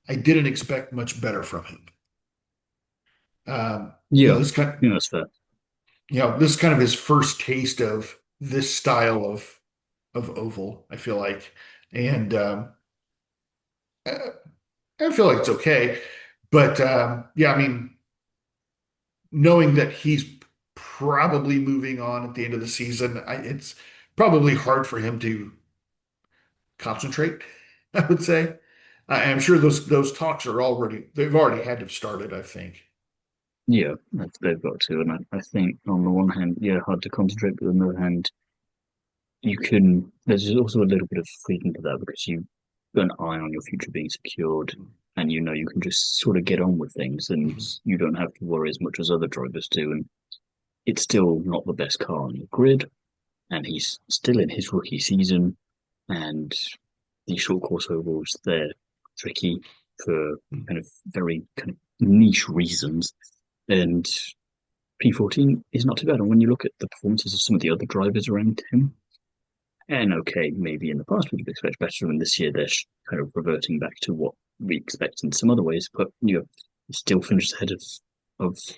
I didn't expect much better from him. Um, you know, Yeah, this kind, that's fair. this is kind of his first taste of this style of oval, I feel like, and I I feel like it's okay. But yeah, I mean, knowing that he's probably moving on at the end of the season, it's probably hard for him to concentrate, I would say. I'm sure those talks they've already had to have started, I think. Yeah, they've got to. And I think on the one hand, yeah, hard to concentrate, but on the other hand, there's also a little bit of freedom to that because you've got an eye on your future being secured and you know you can just sort of get on with things and Mhm. you don't have to worry as much as other drivers do. And it's still not the best car on the grid, and he's still in his rookie season. And these short course ovals, they're tricky for kind of very kind of niche reasons. And P14 is not too bad. And when you look at the performances of some of the other drivers around him, and okay, maybe in the past we could expect better, and this year they're kind of reverting back to what we expect in some other ways. But he still finishes ahead of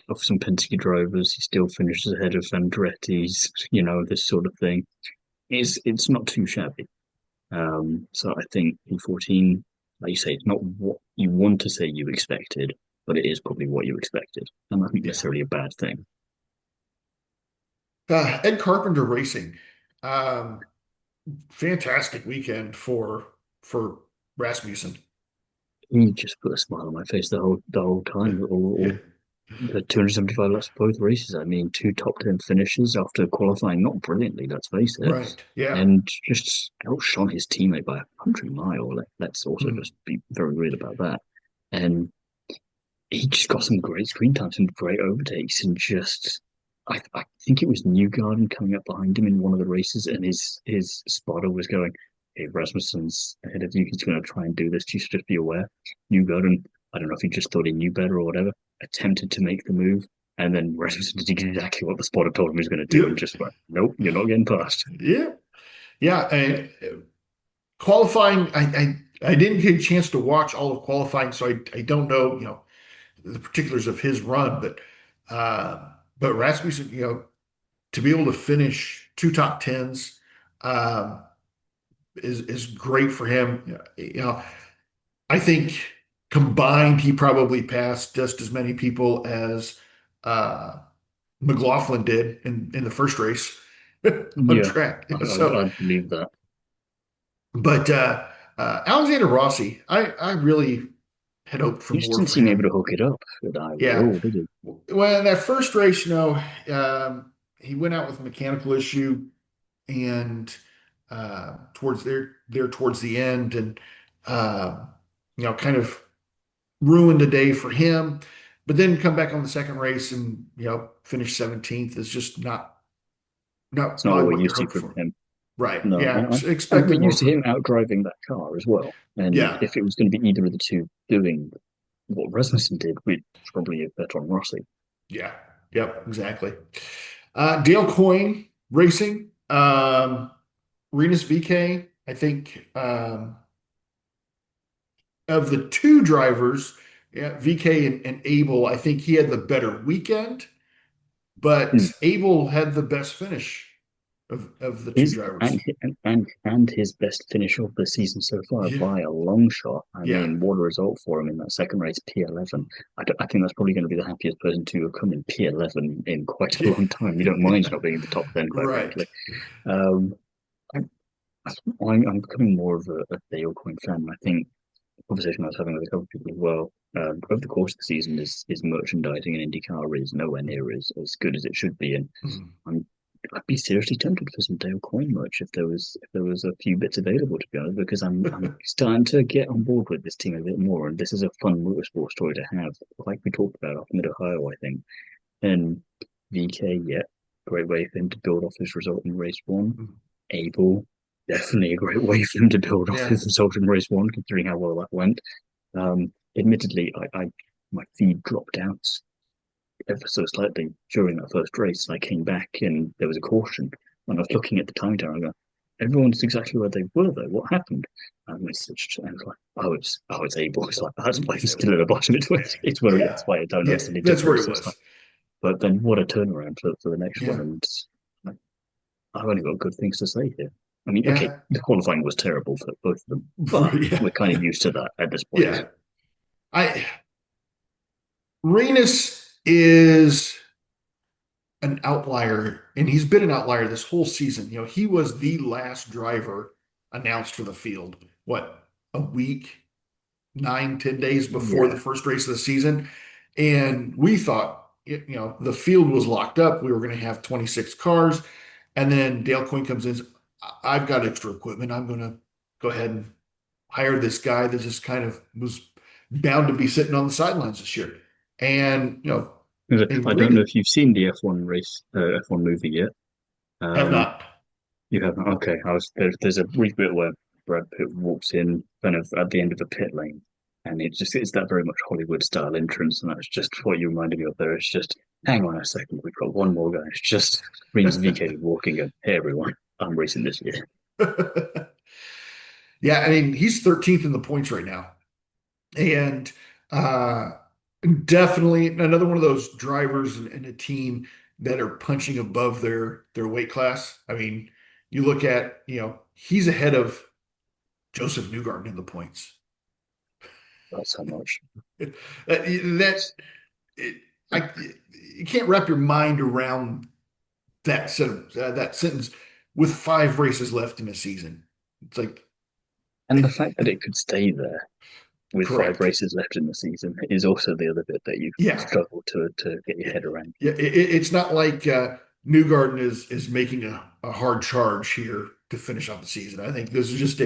of some Penske drivers. He still finishes ahead of Andretti's. This sort of thing. It's not too shabby. So I think P14, like you say, it's not what you want to say you expected, but it is probably what you expected, and not Yeah. necessarily a bad thing. Ed Carpenter Racing. Um, Fantastic weekend for Rasmussen. He just put a smile on my face the whole time. Yeah. All the 275 laps of both races. I mean, two top 10 finishes after qualifying not brilliantly, let's face it, Right. Yeah. and just outshone his teammate by a country mile. Let's also Hmm. just be very real about that. And he just got some great screen time, some great overtakes, and just I think it was Newgarden coming up behind him in one of the races, and his spotter was going, "Hey, Rasmussen's ahead of you. He's going to try and do this. You should just be aware." Newgarden, I don't know if he just thought he knew better or whatever, attempted to make the move, and then Rasmussen did exactly what the spotter told him he was going to do, and Yep. just went, "Nope, you're not getting past." Yeah. Yeah. And qualifying, I didn't get a chance to watch all of qualifying, so I don't know, the particulars of his run, but Rasmussen, to be able to finish two top tens, um, is great for him. I think combined he probably passed just as many people as uh, McLaughlin did in the first race on Yeah, track. I believe that. But Alexander Rossi, I really had hoped for He just more didn't for seem able him. to hook it up with Iowa at Yeah. all, did he? Well, in that first race, he went out with a mechanical issue and towards the end, and uh, kind of ruined the day for him. But then come back on the second race and finish 17th is just not It's not probably what we're what you're used to hoping from for. him. Right. No, Yeah. and Expected we're more used to from him him. out driving that car as well. And Yeah. if it was going to be either of the two doing what Rasmussen did, we'd probably have bet on Rossi. Yeah. Yep. Exactly. Dale Coyne Racing. Renus VK. I think of the two drivers, yeah, VK and Abel, I think he had the better weekend, Hmm. but Abel had the best finish of the two His drivers. and his best finish of the season so far Yeah. by a long shot. I Yeah. mean, what a result for him in that second race, P11. I think that's probably going to be the happiest person to have come in P11 in quite a Yeah. long time. You don't mind not being in the top 10, quite Right. frankly. Um, I, I'm becoming more of a Dale Coyne fan. I think the conversation I was having with a couple of people as well, over the course of the season, is merchandising and IndyCar is nowhere near as good as it should be, and Mhm. I'm I'd be seriously tempted for some Dale Coyne merch if there was a few bits available, to be honest, because I'm starting to get on board with this team a bit more, and this is a fun motorsport story to have, like we talked about up Mid Ohio, I think. And VK, yeah, great way for him to build off his result in race one. Abel, definitely a great way for him to build off Yeah. his result in race one, considering how well that went. Admittedly, I my feed dropped out ever so slightly during that first race. I came back and there was a caution. When I was looking at the time tower, I go, everyone's exactly where they were though. What happened? I messaged and I was like, it's Abel. It's like, that's why he's still at the bottom. It's where he Yeah. is. Why I don't Yeah. notice any That's where he difference. It's like, was. but then what a turnaround for the next one. Yeah. And like, I've only got good things to say here. I mean, okay, Yeah. the qualifying was terrible for both of them, but Yeah. we're kind of used to that at this point. Yeah. I Renus is an outlier, and he's been an outlier this whole season. He was the last driver announced for the field, what, a week, 9, 10 days before the Yeah. first race of the season. And we thought, the field was locked up. We were going to have 26 cars. And then Dale Coyne comes in, I've got extra equipment. I'm going to go ahead and hire this guy that just kind of was bound to be sitting on the sidelines this year. And, and I don't know Rena if you've seen the F1 race, F1 movie yet. have Um, not. You haven't. Okay, there's a brief bit where Brad Pitt walks in kind of at the end of the pit lane, and it's that very much Hollywood style entrance, and that's just what you reminded me of there. It's just hang on a second, we've got one more guy. It's just Reigns VK walking and hey everyone, I'm racing this year. Yeah, I mean, he's 13th in the points right now. And uh, definitely another one of those drivers and a team that are punching above their weight class. I mean, you look at, he's ahead of Joseph Newgarden in the points. That's how much. That it, I you can't wrap your mind around that sentence with 5 races left in a season. It's like And the fact that it could stay there with five correct. races left in the season is also the other bit that you Yeah, struggle to get your head around. yeah. It's not like Newgarden is making a hard charge here to finish out the season. I think this is just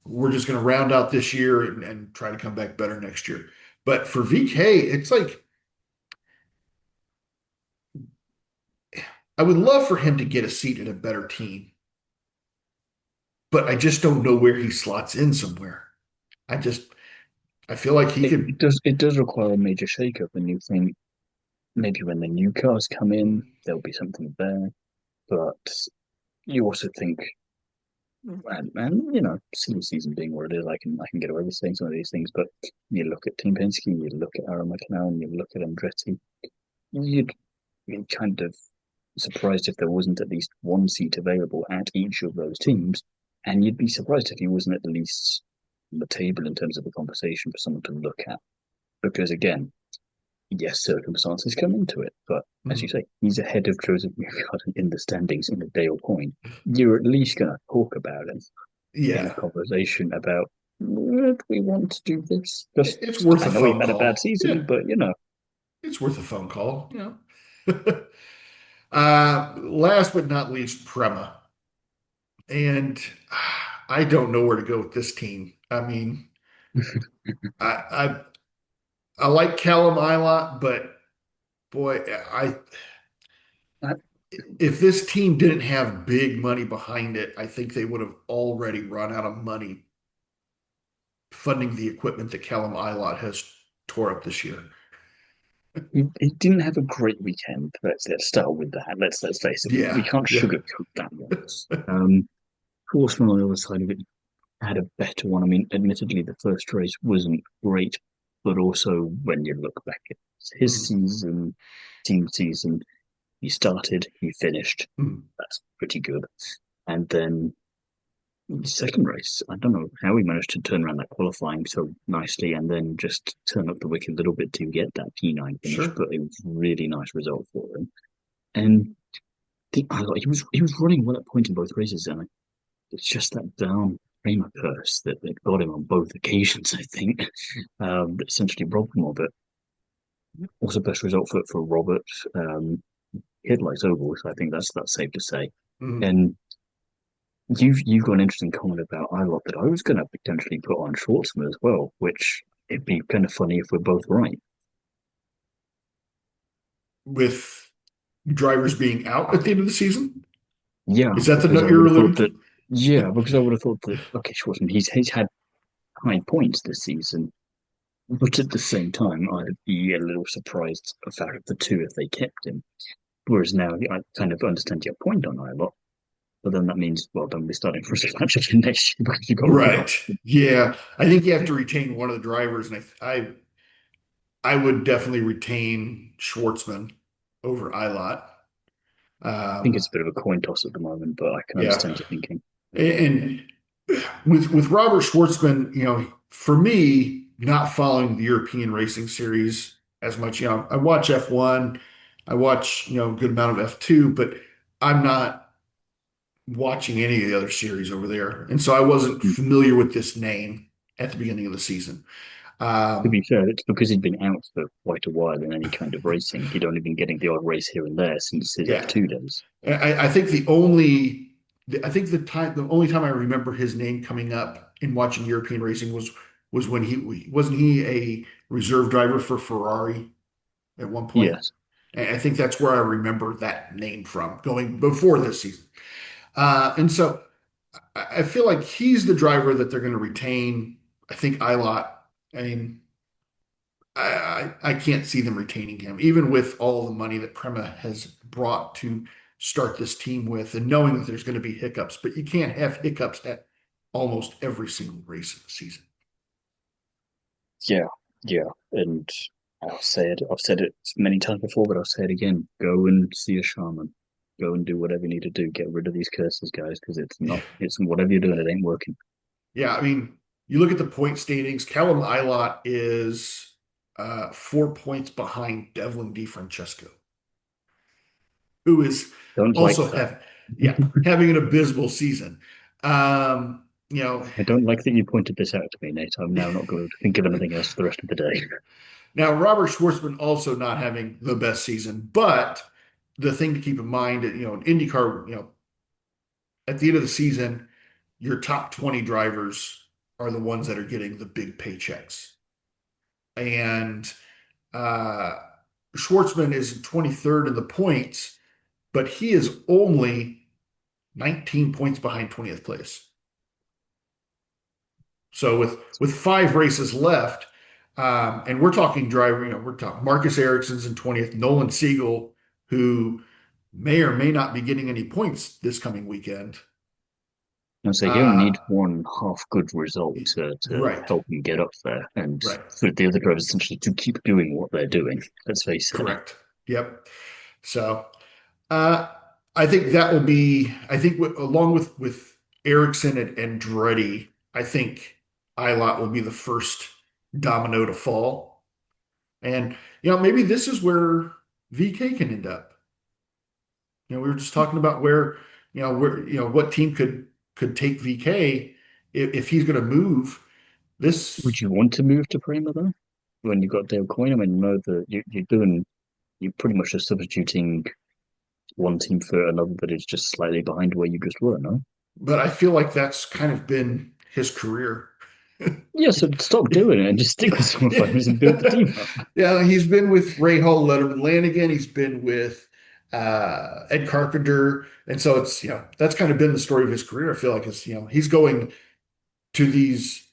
we're just going to round out this year and try to come back better next year. But for VK, it's like I would love for him to get a seat at a better team, but I just don't know where he slots in somewhere. I just I feel like he could. It does require a major shake-up, and you think maybe when the new cars come in, there'll be something there. But you also think, and silly season being what it is, I can get away with saying some of these things. But you look at Team Penske, you look at Aaron McLaren, you look at Andretti, you'd be kind of surprised if there wasn't at least one seat available at each of those teams, and you'd be surprised if he wasn't at least on the table in terms of a conversation for someone to look at. Because again, yes, circumstances come into it, but as you Mhm. say, he's ahead of Joseph Newgarden in the standings in the Dayle Coyne. You're at least going to talk about him in a Yeah, conversation about, do we want to do this? Just, it's worth I a know he phone had a bad call. season, Yeah, but it's worth a phone call. Last but not least, Prema. And I don't know where to go with this team. I mean, I I, I like Callum a lot, but boy, I I, if this team didn't have big money behind it, I think they would have already run out of money funding the equipment that Callum Ilott has tore up this year. he didn't have a great weekend. Let's start with that. Let's face it. We Yeah, can't yeah. sugarcoat that one. Horseman on the other side of it had a better one. I mean, admittedly, the first race wasn't great, but also when you look back at his Mm, season, team season, he started, he finished. mm. That's pretty good. And then the second race, I don't know how he managed to turn around that qualifying so nicely and then just turn up the wick a little bit to get that P9 finish, Sure. but it was a really nice result for him. And he was running well at point in both races, and it's just that down PREMA curse that got him on both occasions, I think. That essentially robbed him of it. Also, best result for Robert. Hit likes ovals, I think that's safe to say. Mm. And you've got an interesting comment about Ilott that I was going to potentially put on Schwartzman as well, which it'd be kind of funny if we're both right. With drivers being out at the end of the season, Yeah, is that the because note I you're would have thought alluding that. to? Yeah, because I would have thought that. Okay, Schwartzman, he's had high points this season, but at the same time, I'd be a little surprised about the two if they kept him. Whereas now, I kind of understand your point on Ilott, but then that means, well, don't be starting for a match again next year because you've got Robert. Right. Yeah. I think you have to retain one of the drivers, and I would definitely retain Schwartzman over Ilott. I think it's Um, a bit of a coin toss at the moment, but I can yeah. understand your thinking. And with Robert Schwartzman, for me, not following the European racing series as much, I watch F1, I watch, a good amount of F2, but I'm not watching any of the other series over there. And so I wasn't Hmm. familiar with this name at the beginning of the season. To be Um, fair, it's because he'd been out for quite a while in any kind of racing. He'd only been getting the odd race here and there since his yeah, F2 days. I think the only time I remember his name coming up in watching European racing was when wasn't he a reserve driver for Ferrari at one point? Yes. And I think that's where I remember that name from going before this season. And so I feel like he's the driver that they're going to retain. I think Ilott. I mean, I can't see them retaining him, even with all the money that Prema has brought to start this team with, and knowing that there's going to be hiccups. But you can't have hiccups at almost every single race of the season. Yeah, yeah, and I've said it many times before, but I'll say it again. Go and see a shaman. Go and do whatever you need to do. Get rid of these curses, guys, because Yeah, it's whatever you're doing, it ain't working. yeah. I mean, you look at the point standings. Callum Ilott is 4 points behind Devlin DeFrancesco, who is Don't like also that. having an abysmal season. You know, I don't like that you pointed this out to me, Nate. I'm now not going to think of anything else for the rest of the day. now Robert Schwartzman also not having the best season, but the thing to keep in mind, in IndyCar, at the end of the season, your top 20 drivers are the ones that are getting the big paychecks. And uh, Schwartzman is 23rd in the points, but he is only 19 points behind 20th place. So with 5 races left, and we're talking driver, we're talking Marcus Ericsson's in 20th, Nolan Siegel, who may or may not be getting any points this coming weekend. And so you only Uh, need one half good result to right, help them get up there, and right, for the other drivers essentially to keep doing what they're doing. Let's face it. correct. Yep. So uh, I think that will be, I think along with Ericsson and Andretti, I think Ilott will be the first domino to fall. And maybe this is where VK can end up. We were just talking about what team could take VK if he's going to move Would this. you want to move to PREMA though? When you've got Dale Coyne, I mean, you know that you're pretty much just substituting one team for another that is just slightly behind where you just were, no? But I feel like that's kind of been his career. Yeah, so stop doing it and just stick with someone for 5 minutes and build the team up. Yeah, he's been with Rahal, Letterman, Lanigan. He's been with Ed Carpenter, and so it's that's kind of been the story of his career. I feel like he's going to these.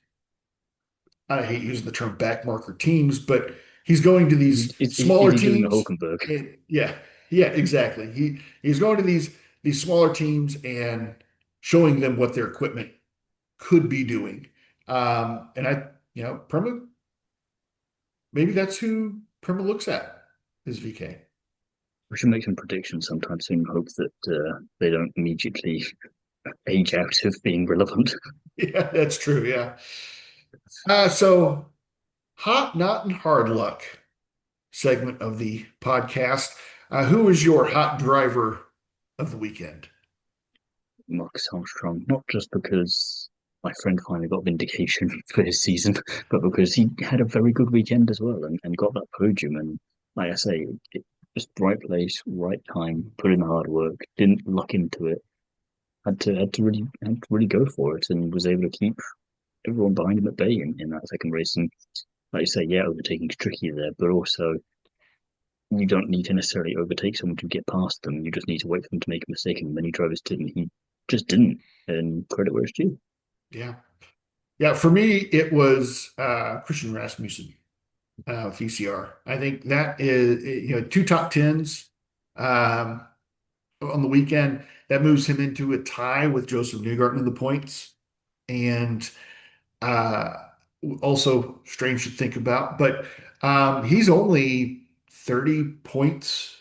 I hate using the term backmarker teams, but he's going to these Is smaller he doing the teams. Hulkenberg? Yeah, yeah, exactly. He's going to these smaller teams and showing them what their equipment could be doing. And Prema, maybe that's who Prema looks at is VK. We should make some predictions sometime soon. Hope that they don't immediately age out of being relevant. Yeah, that's true. Yeah. So hot, not, and hard luck segment of the podcast. Who is your hot driver of the weekend? Marcus Armstrong, not just because my friend finally got vindication for his season, but because he had a very good weekend as well and got that podium. And like I say, just right place, right time, put in the hard work, didn't luck into it, had to really go for it, and was able to keep everyone behind him at bay in that second race. And like you say, yeah, overtaking's tricky there, but also you don't need to necessarily overtake someone to get past them. You just need to wait for them to make a mistake, and many drivers did, and he just didn't. And credit where it's due. Yeah. Yeah. For me, it was Christian Rasmussen with ECR. I think that is, two top tens on the weekend. That moves him into a tie with Joseph Newgarden in the points. And uh, also strange to think about, but he's only 30 points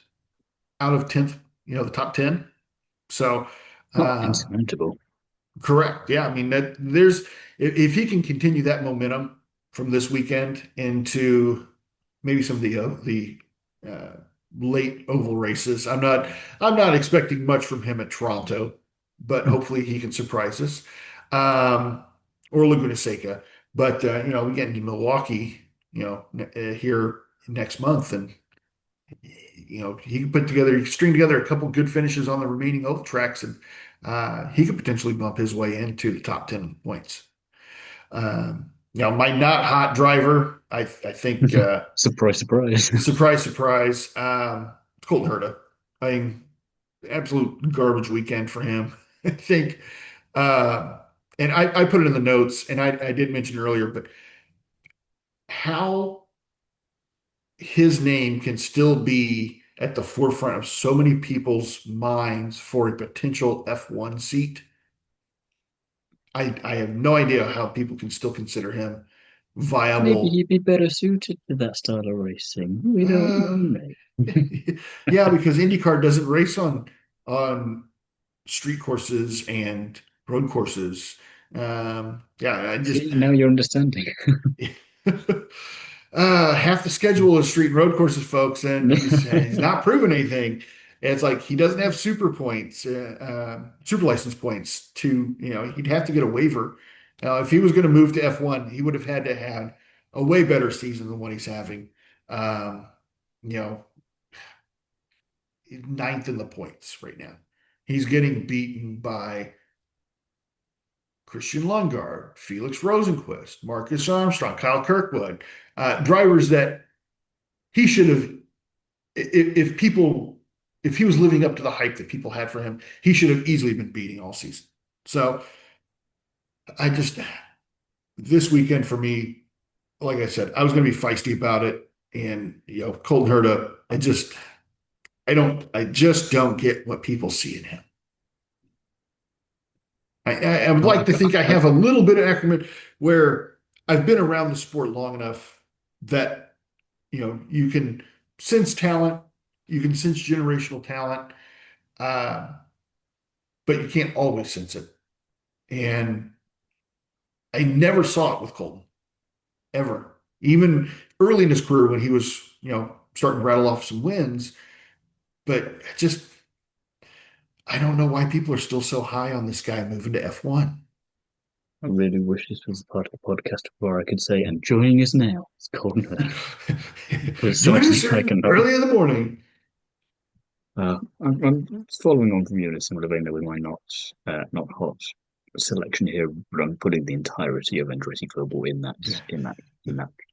out of 10th, the top 10. So, Not uh, insurmountable. correct. Yeah. I mean, that there's, if he can continue that momentum from this weekend into maybe some of the uh, late oval races, I'm not expecting much from him at Toronto, but hopefully he can surprise us. Or Laguna Seca. But we get into Milwaukee, here next month, and he can he can string together a couple good finishes on the remaining oval tracks, and he could potentially bump his way into the top 10 points. My not hot driver, I think, Surprise, surprise. surprise, surprise, it's Colton Herta. I mean, absolute garbage weekend for him. I think, uh, and I put it in the notes, and I did mention earlier, but how his name can still be at the forefront of so many people's minds for a potential F1 seat. I have no idea how people can still consider him Maybe viable. he'd be better suited to that style of racing. We don't Uh, know, mate. yeah, because IndyCar doesn't race on street courses and road courses. Yeah, I just See, now you're understanding. half the schedule is street and road courses, folks, and he's not proven anything. It's like he doesn't have super points, super license points to, he'd have to get a waiver. If he was going to move to F1, he would have had to have a way better season than what he's having. Um, you know, ninth in the points right now. He's getting beaten by Christian Lundgaard, Felix Rosenqvist, Marcus Armstrong, Kyle Kirkwood, drivers that he should have, if people, if he was living up to the hype that people had for him, he should have easily been beating all season. So I just, this weekend for me, like I said, I was going to be feisty about it. And, Colton Herta, I just don't get what people see in him. I would No, like to think I have a little bit of acumen where I've been around the sport long enough that, you can sense talent, you can sense generational talent, uh, but you can't always sense it. And I never saw it with Colton, ever. Even early in his career when he was, starting to rattle off some wins, but just, I don't know why people are still so high on this guy moving to F1. I really wish this was part of the podcast where I could say, and joining us now is Colton Herta. For as Join us certainly I can know. early in the morning. I'm following on from you in a similar vein, though, with my not hot selection here, but I'm putting the entirety of Andretti Global in that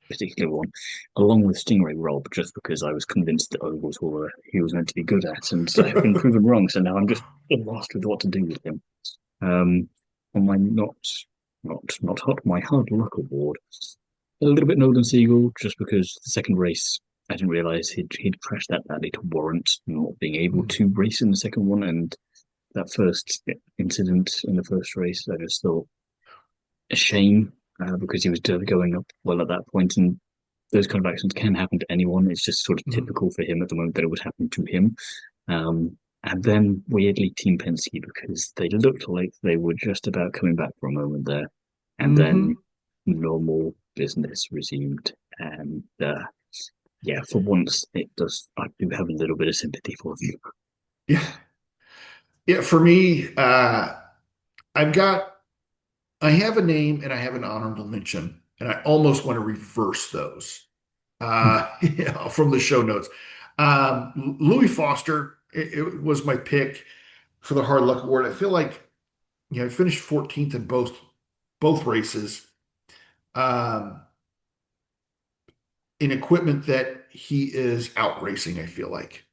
particular one, along with Stingray Rob, just because I was convinced that ovals were he was meant to be good at, and I have been proven wrong. So now I'm just lost with what to do with him. On my not hot, my hard luck award, a little bit Nolan Siegel, just because the second race I didn't realize he'd crashed that badly to warrant not being able to race in the second one, and that first incident in the first race, I just thought a shame because he was going up well at that point, and those kind of accidents can happen to anyone. It's just sort of typical for him at the moment that it would happen to him. And then weirdly, Team Penske because they looked like they were just about coming back for a moment there, and then Mm-hmm. normal business resumed, and yeah, for once it does. I do have a little bit of sympathy for you. Yeah. Yeah. For me, I've got, I have a name and I have an honorable mention, and I almost want to reverse those from the show notes. Louis Foster, it was my pick for the Hard Luck Award. I feel like, I finished 14th in both races. Um, in equipment that he is out racing, I feel like,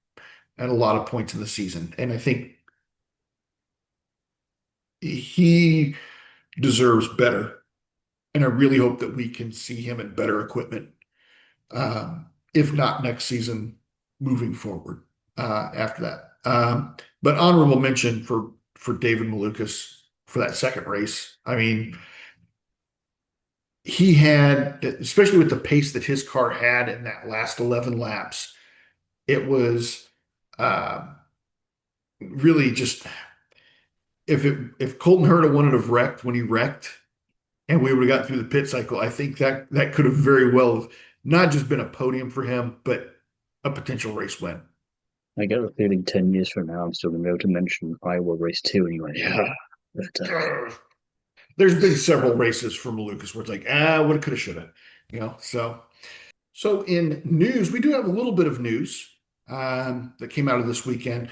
at a lot of points in the season. And I think he deserves better. And I really hope that we can see him in better equipment, if not next season, moving forward after that. But honorable mention for David Malukas for that second race. I mean, he had, especially with the pace that his car had in that last 11 laps, it was uh, really just, if Colton Herta wouldn't have wrecked when he wrecked, and we would have got through the pit cycle, I think that could have very well have not just been a podium for him, but a potential race win. I get the feeling 10 years from now, I'm still going to be able to mention Iowa race two, and you went, Yeah. but, There's been several races from Lucas where it's like, woulda, coulda, shoulda, So in news, we do have a little bit of news that came out of this weekend.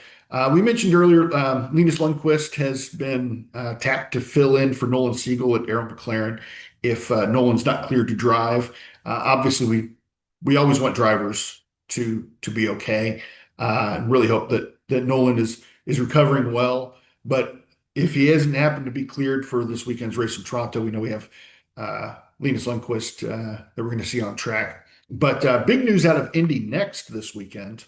We mentioned earlier, Linus Lundqvist has been tapped to fill in for Nolan Siegel at Aaron McLaren if Nolan's not cleared to drive. Obviously, we always want drivers to be okay, and really hope that Nolan is recovering well. But if he hasn't happened to be cleared for this weekend's race in Toronto, we know we have Linus Lundqvist that we're going to see on track. But big news out of Indy next this weekend.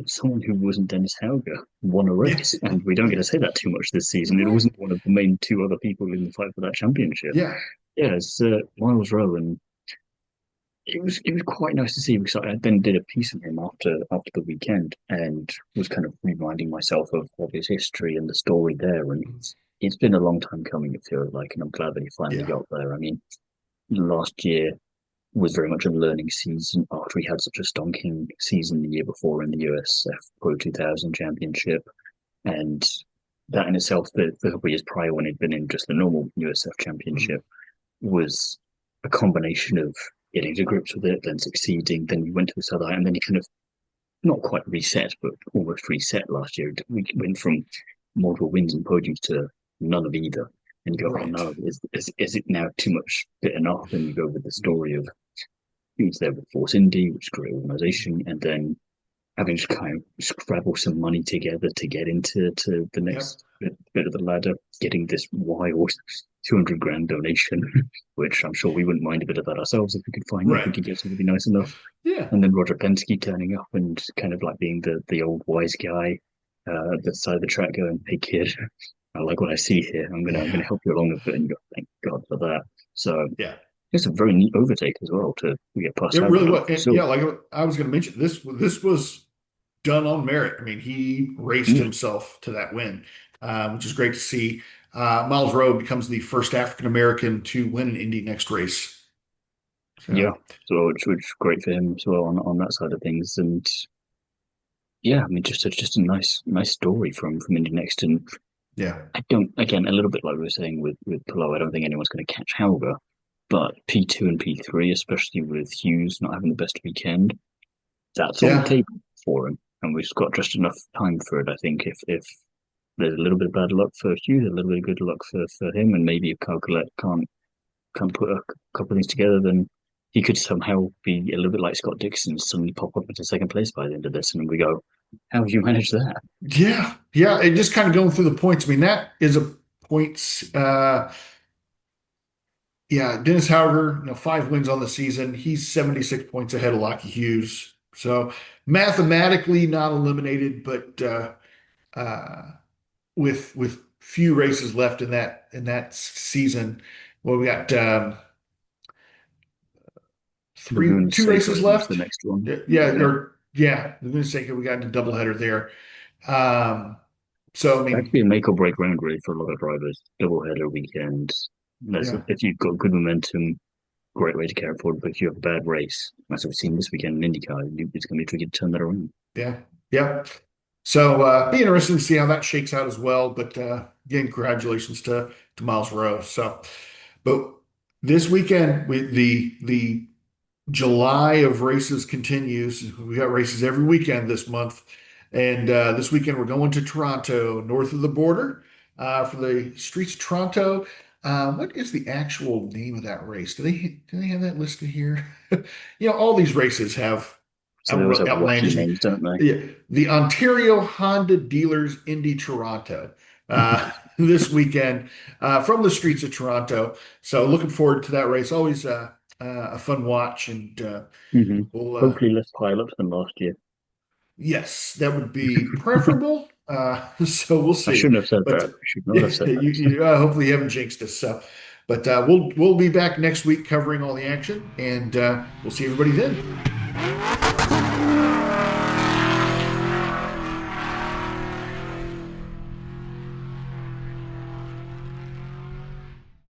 Someone who wasn't Dennis Hauger won a Yeah, race, and we don't get to say that too much this season. It right. wasn't one of the main two other people in the fight for that championship. Yeah, Yeah, it's Myles Rowe, and it was quite nice to see because I then did a piece of him after the weekend and was kind of reminding myself of his history and the story there. And it's been a long time coming, it feels like, and I'm glad that he finally yeah, got there. I mean, last year was very much a learning season after he had such a stonking season the year before in the USF Pro 2000 Championship. And that in itself, the couple of years prior when he'd been in just the normal USF Championship, was a combination of getting to grips with it, then succeeding, then you went to this other, and then he kind of not quite reset, but almost reset last year. We went from multiple wins and podiums to none of either. And you go, oh right. no, is it now too much bit enough? And you go with the story of he was there with Force Indy, which is a great organization, and then having to kind of scrabble some money together to get into the Yep, next bit of the ladder, getting this wild 200 grand donation, which I'm sure we wouldn't mind a bit of that ourselves if we could find if we right. could get somebody nice enough. Yeah, And then Roger Penske turning up and kind of like being the old wise guy at the side of the track going, "Hey kid, I like what I see here. I'm gonna yeah, help you along a bit." And you go, "Thank God for that." So yeah. it's a very neat overtake as well to get past It really Albert. was. And So yeah, like I was going to mention, this was done on merit. I mean, he raced mm, himself to that win, which is great to see. Myles Rowe becomes the first African American to win an Indy next race. yeah, So so which is great for him as well on that side of things. And yeah, I mean just a nice story from Indy Next. And yeah, I don't, again, a little bit like we were saying with Pillow, I don't think anyone's going to catch Hauger, but P2 and P3, especially with Hughes not having the best weekend, that's on the yeah, table for him, and we've got just enough time for it. I think if there's a little bit of bad luck for Hughes, a little bit of good luck for him, and maybe if Calculette can't put a couple of things together, then he could somehow be a little bit like Scott Dixon, suddenly pop up into second place by the end of this, and we go, how have you managed that? yeah, yeah. And just kind of going through the points. I mean, that is a points. Yeah, Dennis Hauger, 5 wins on the season. He's 76 points ahead of Lockie Hughes. So mathematically not eliminated, but uh, with few races left in that season, well, we got Laguna two Seca, I races think, is the left. next one. Yeah, Yeah. or yeah, the sake we got a doubleheader there. Um, so I That could be mean, a make or break round really for a lot of drivers. Double header weekend. yeah, If you've got good momentum, great way to carry it forward. But if you have a bad race, as we've seen this weekend in IndyCar, it's going to be tricky to turn that around. yeah, yeah. So be interesting to see how that shakes out as well. But again, congratulations to Myles Rowe. So, but this weekend with the July of races continues. We got races every weekend this month, and this weekend we're going to Toronto, north of the border, for the Streets of Toronto. What is the actual name of that race? Do they have that listed here? All these races have So they always have wacky outlandish names. names, don't they? Yeah, the Ontario Honda Dealers Indy Toronto this weekend from the streets of Toronto. So looking forward to that race. Always a fun watch, and Hmm. we'll Hopefully less pileups than last year. yes, that would be preferable. So we'll I see. shouldn't have said But that. I should not have said hopefully you haven't jinxed us. So, but we'll be back next week covering all the action, and we'll see everybody then.